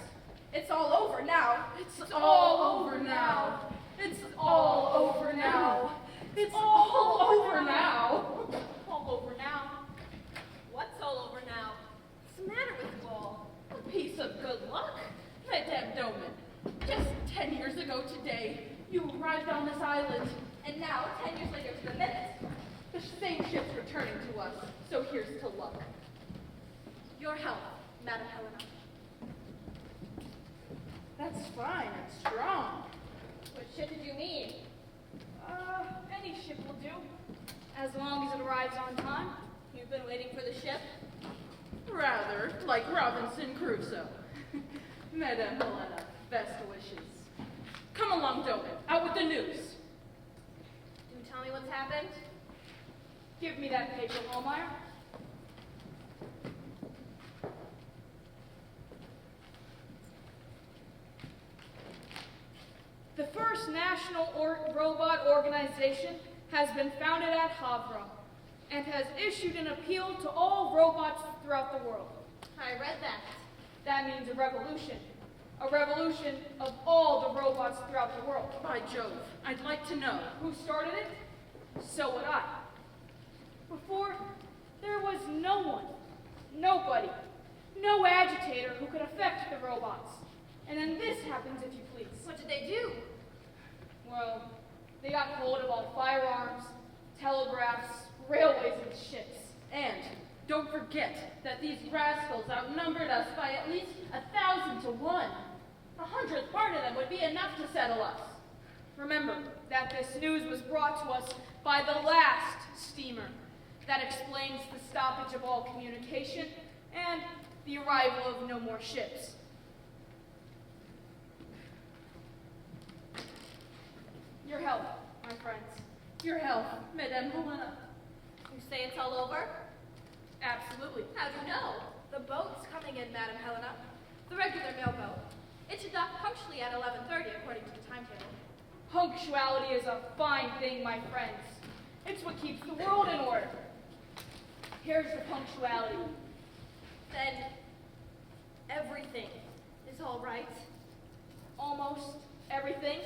It's all over now. It's all over now. It's all over now. It's all over now. All over now. What's all over now? What's the matter with you all? A piece of good luck, Madame Doman. Just 10 years ago today, you arrived on this island. And now, 10 years later to the minute, The same ship's returning to us, so here's to luck. your health, Madam Helena. That's fine and strong. What ship did you mean? Any ship will do, as long as it arrives on time. You've been waiting for the ship? Rather like Robinson Crusoe. Madame Helena, best wishes. Come along, Doman, out with the news. Do tell me what's happened? Give me that paper, Hallmeyer. The first national robot organization has been founded at Havre and has issued an appeal to all robots throughout the world. I read that. That means a revolution of all the robots throughout the world. By Jove, I'd like to know. Who started it? So would I. Before, there was no one, nobody, no agitator who could affect the robots. And then this happens, if you please. What did they do? Well, they got hold of all firearms, telegraphs, railways, and ships. And don't forget that these rascals outnumbered us by at least 1,000 to 1. 100th part of them would be enough to settle us. Remember that this news was brought to us by the last steamer. That explains the stoppage of all communication and the arrival of no more ships. Your health, my friends. Your health, Madame Helena. You say it's all over? Absolutely. How do you know? The boat's coming in, Madam Helena. The regular mail boat. It should dock punctually at 11:30 according to the timetable. Punctuality is a fine thing, my friends. It's what keeps the world in order. Here's the punctuality. Then everything is all right. Almost everything.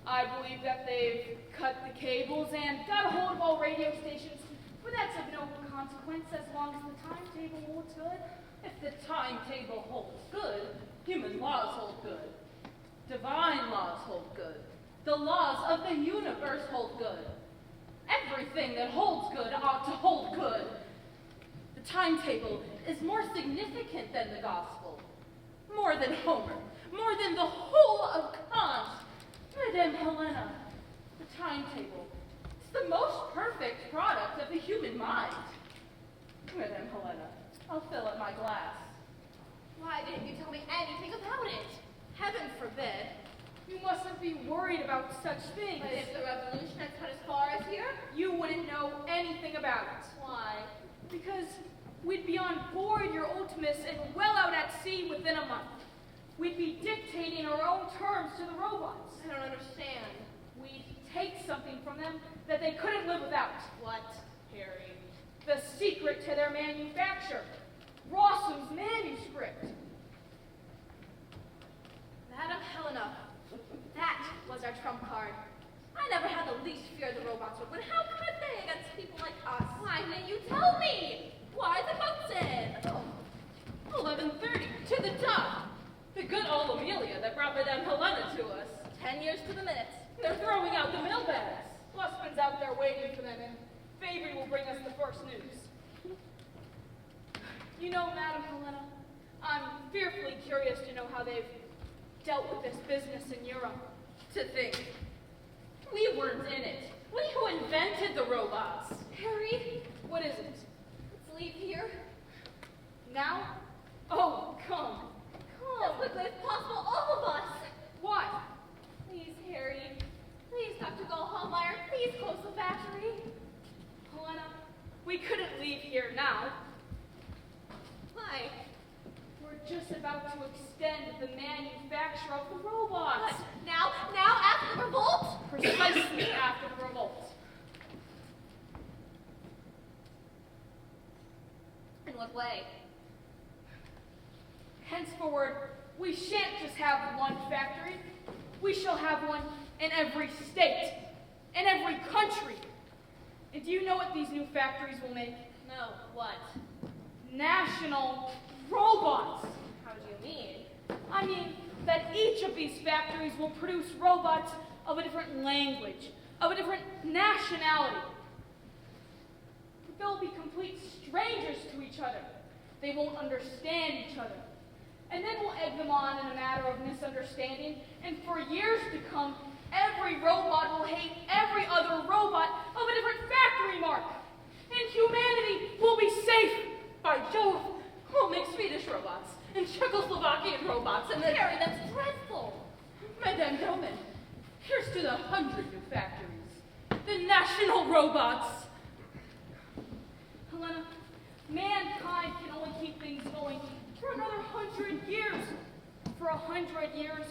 I believe that they've cut the cables and got a hold of all radio stations, but that's of no consequence as long as the timetable holds good. If the timetable holds good, human laws hold good. Divine laws hold good. The laws of the universe hold good. Everything that holds good ought to hold good. The timetable is more significant than the gospel, more than Homer, more than the whole of Kant. Madame Helena, the timetable is the most perfect product of the human mind. Madame Helena, I'll fill up my glass. Why didn't you tell me anything about it? Heaven forbid. You mustn't be worried about such things. But if the revolution has cut as far as here? You wouldn't know anything about it. Why? Because we'd be on board your Ultimus and well out at sea within a month. We'd be dictating our own terms to the robots. I don't understand. We'd take something from them that they couldn't live without. What, Harry? The secret to their manufacture. Rossum's manuscript. Madam Helena, that was our trump card. I never had the least fear the robots would win. How could they against people like us? Why didn't you tell me? Why the boat's in? 11:30, to the dock. The good old Amelia that brought Madame Helena to us. 10 years to the minute. They're throwing out the mailbags. Busman's out there waiting for them, and Fabry will bring us the first news. You know, Madam Helena, I'm fearfully curious to know how they've dealt with this business in Europe. To think, we weren't in it. We who invented the robots. Harry, what is it? Let's leave here. Now? Oh, come. As quickly as possible, all of us. Why? Please, Harry. Please, Dr. Goldhallmeyer. Please close the factory. Helena, we couldn't leave here now. manufacture of the robots. What? Now after the revolt? Precisely after the revolt. In what way? Henceforward, we shan't just have one factory. We shall have one in every state, in every country. And do you know what these new factories will make? No, what? National robots. How do you mean? I mean that each of these factories will produce robots of a different language, of a different nationality. They'll be complete strangers to each other. They won't understand each other. And then we'll egg them on in a matter of misunderstanding, and for years to come, every robot will hate every other robot of a different factory mark. And humanity will be safe. By Jove, we'll make Swedish robots and Czechoslovakian robots and then... Harry, that's dreadful. Madame Doman, here's to the 100 new factories. The national robots. Helena, mankind can only keep things going for another 100 years. For 100 years,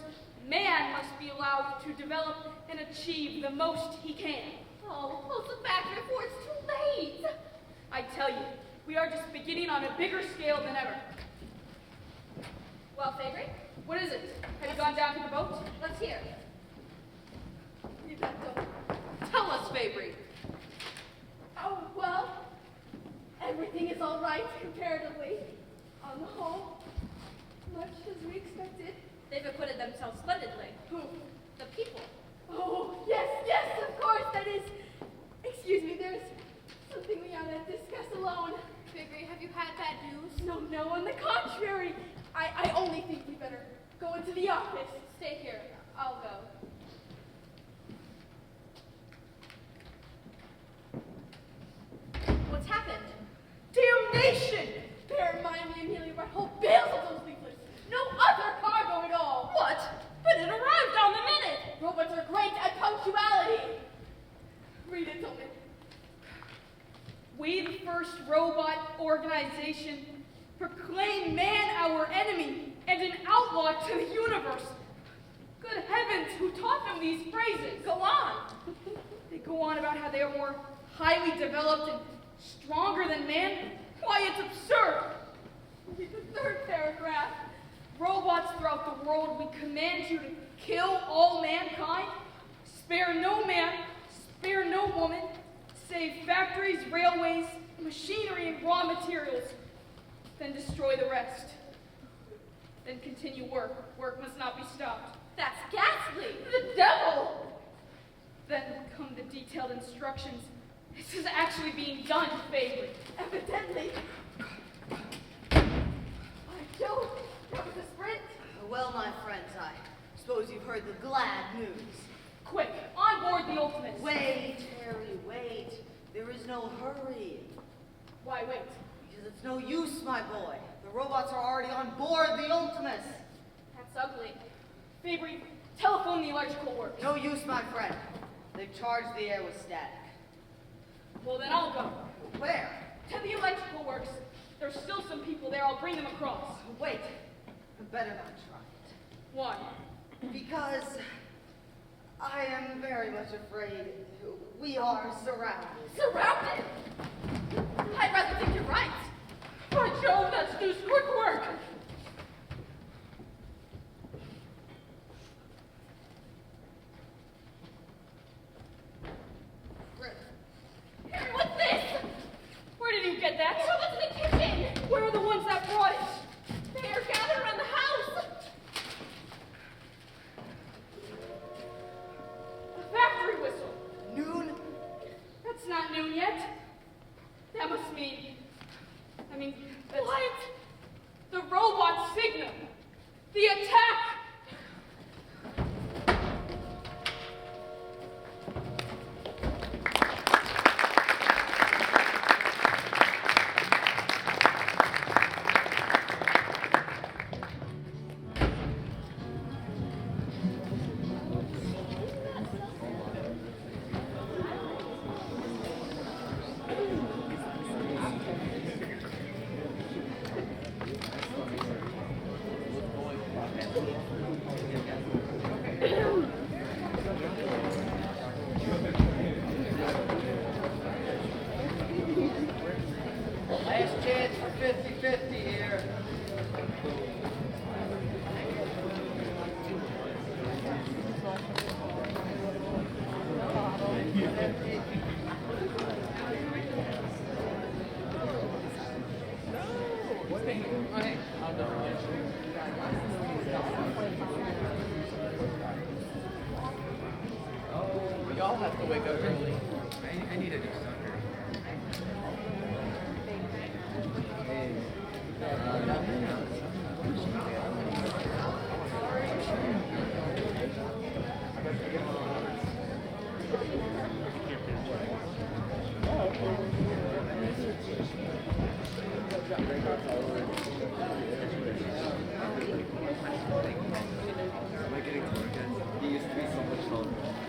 man must be allowed to develop and achieve the most he can. Oh, close the factory before it's too late. I tell you, we are just beginning on a bigger scale than ever. Well, Fabry, What is it? Have you gone down to the boat? let's hear. We've had to. Tell us, Fabry. Oh, well, everything is all right comparatively. On the whole, much as we expected. They've acquitted themselves splendidly. Who? The people. Oh, yes, of course, that is. Excuse me, there's something we ought to discuss alone. Fabry, have you had bad news? No, on the contrary. I only think we better go into the office. Stay here. I'll go. What's happened? Damnation! Bear in mind me, Amelia, wrote whole bales of those leaflets. No other cargo at all. What? But it arrived on the minute. Robots are great at punctuality. Read it, Tillman. We, the first robot organization, proclaim man our enemy and an outlaw to the universe. Good heavens, who taught them these phrases? Go on. They go on about how they are more highly developed and stronger than man. Why, it's absurd. Read the third paragraph. Robots throughout the world, we command you to kill all mankind, spare no man, spare no woman, save factories, railways, machinery, and raw materials, then destroy the rest. Then continue work. Work must not be stopped. That's ghastly. The devil. Then come the detailed instructions. This is actually being done, Fabry. Evidently. By Jove, that was a sprint. Well, my friends, I suppose you've heard the glad news. Quick, on board the Ultimus. Wait, Harry, wait. There is no hurry. Why wait? Because it's no use, my boy. The robots are already on board the Ultimus. That's ugly. Fabry, telephone the electrical works. No use, my friend. They've charged the air with static. Well, then I'll go. Where? To the electrical works. There's still some people there. I'll bring them across. Wait. I better not try it. Why? Because I am very much afraid we are surrounded. Surrounded. I'd rather think you're right. By Jove, that's deuce quick work. Harry, what's this? Where did you get that? Robots in the kitchen. Where are the ones that brought it? They are gathered around the house. A factory whistle. Noon? That's not noon yet. That must mean... that's... What? The robot all have to wake up early. I need to do something. He used to be so much taller.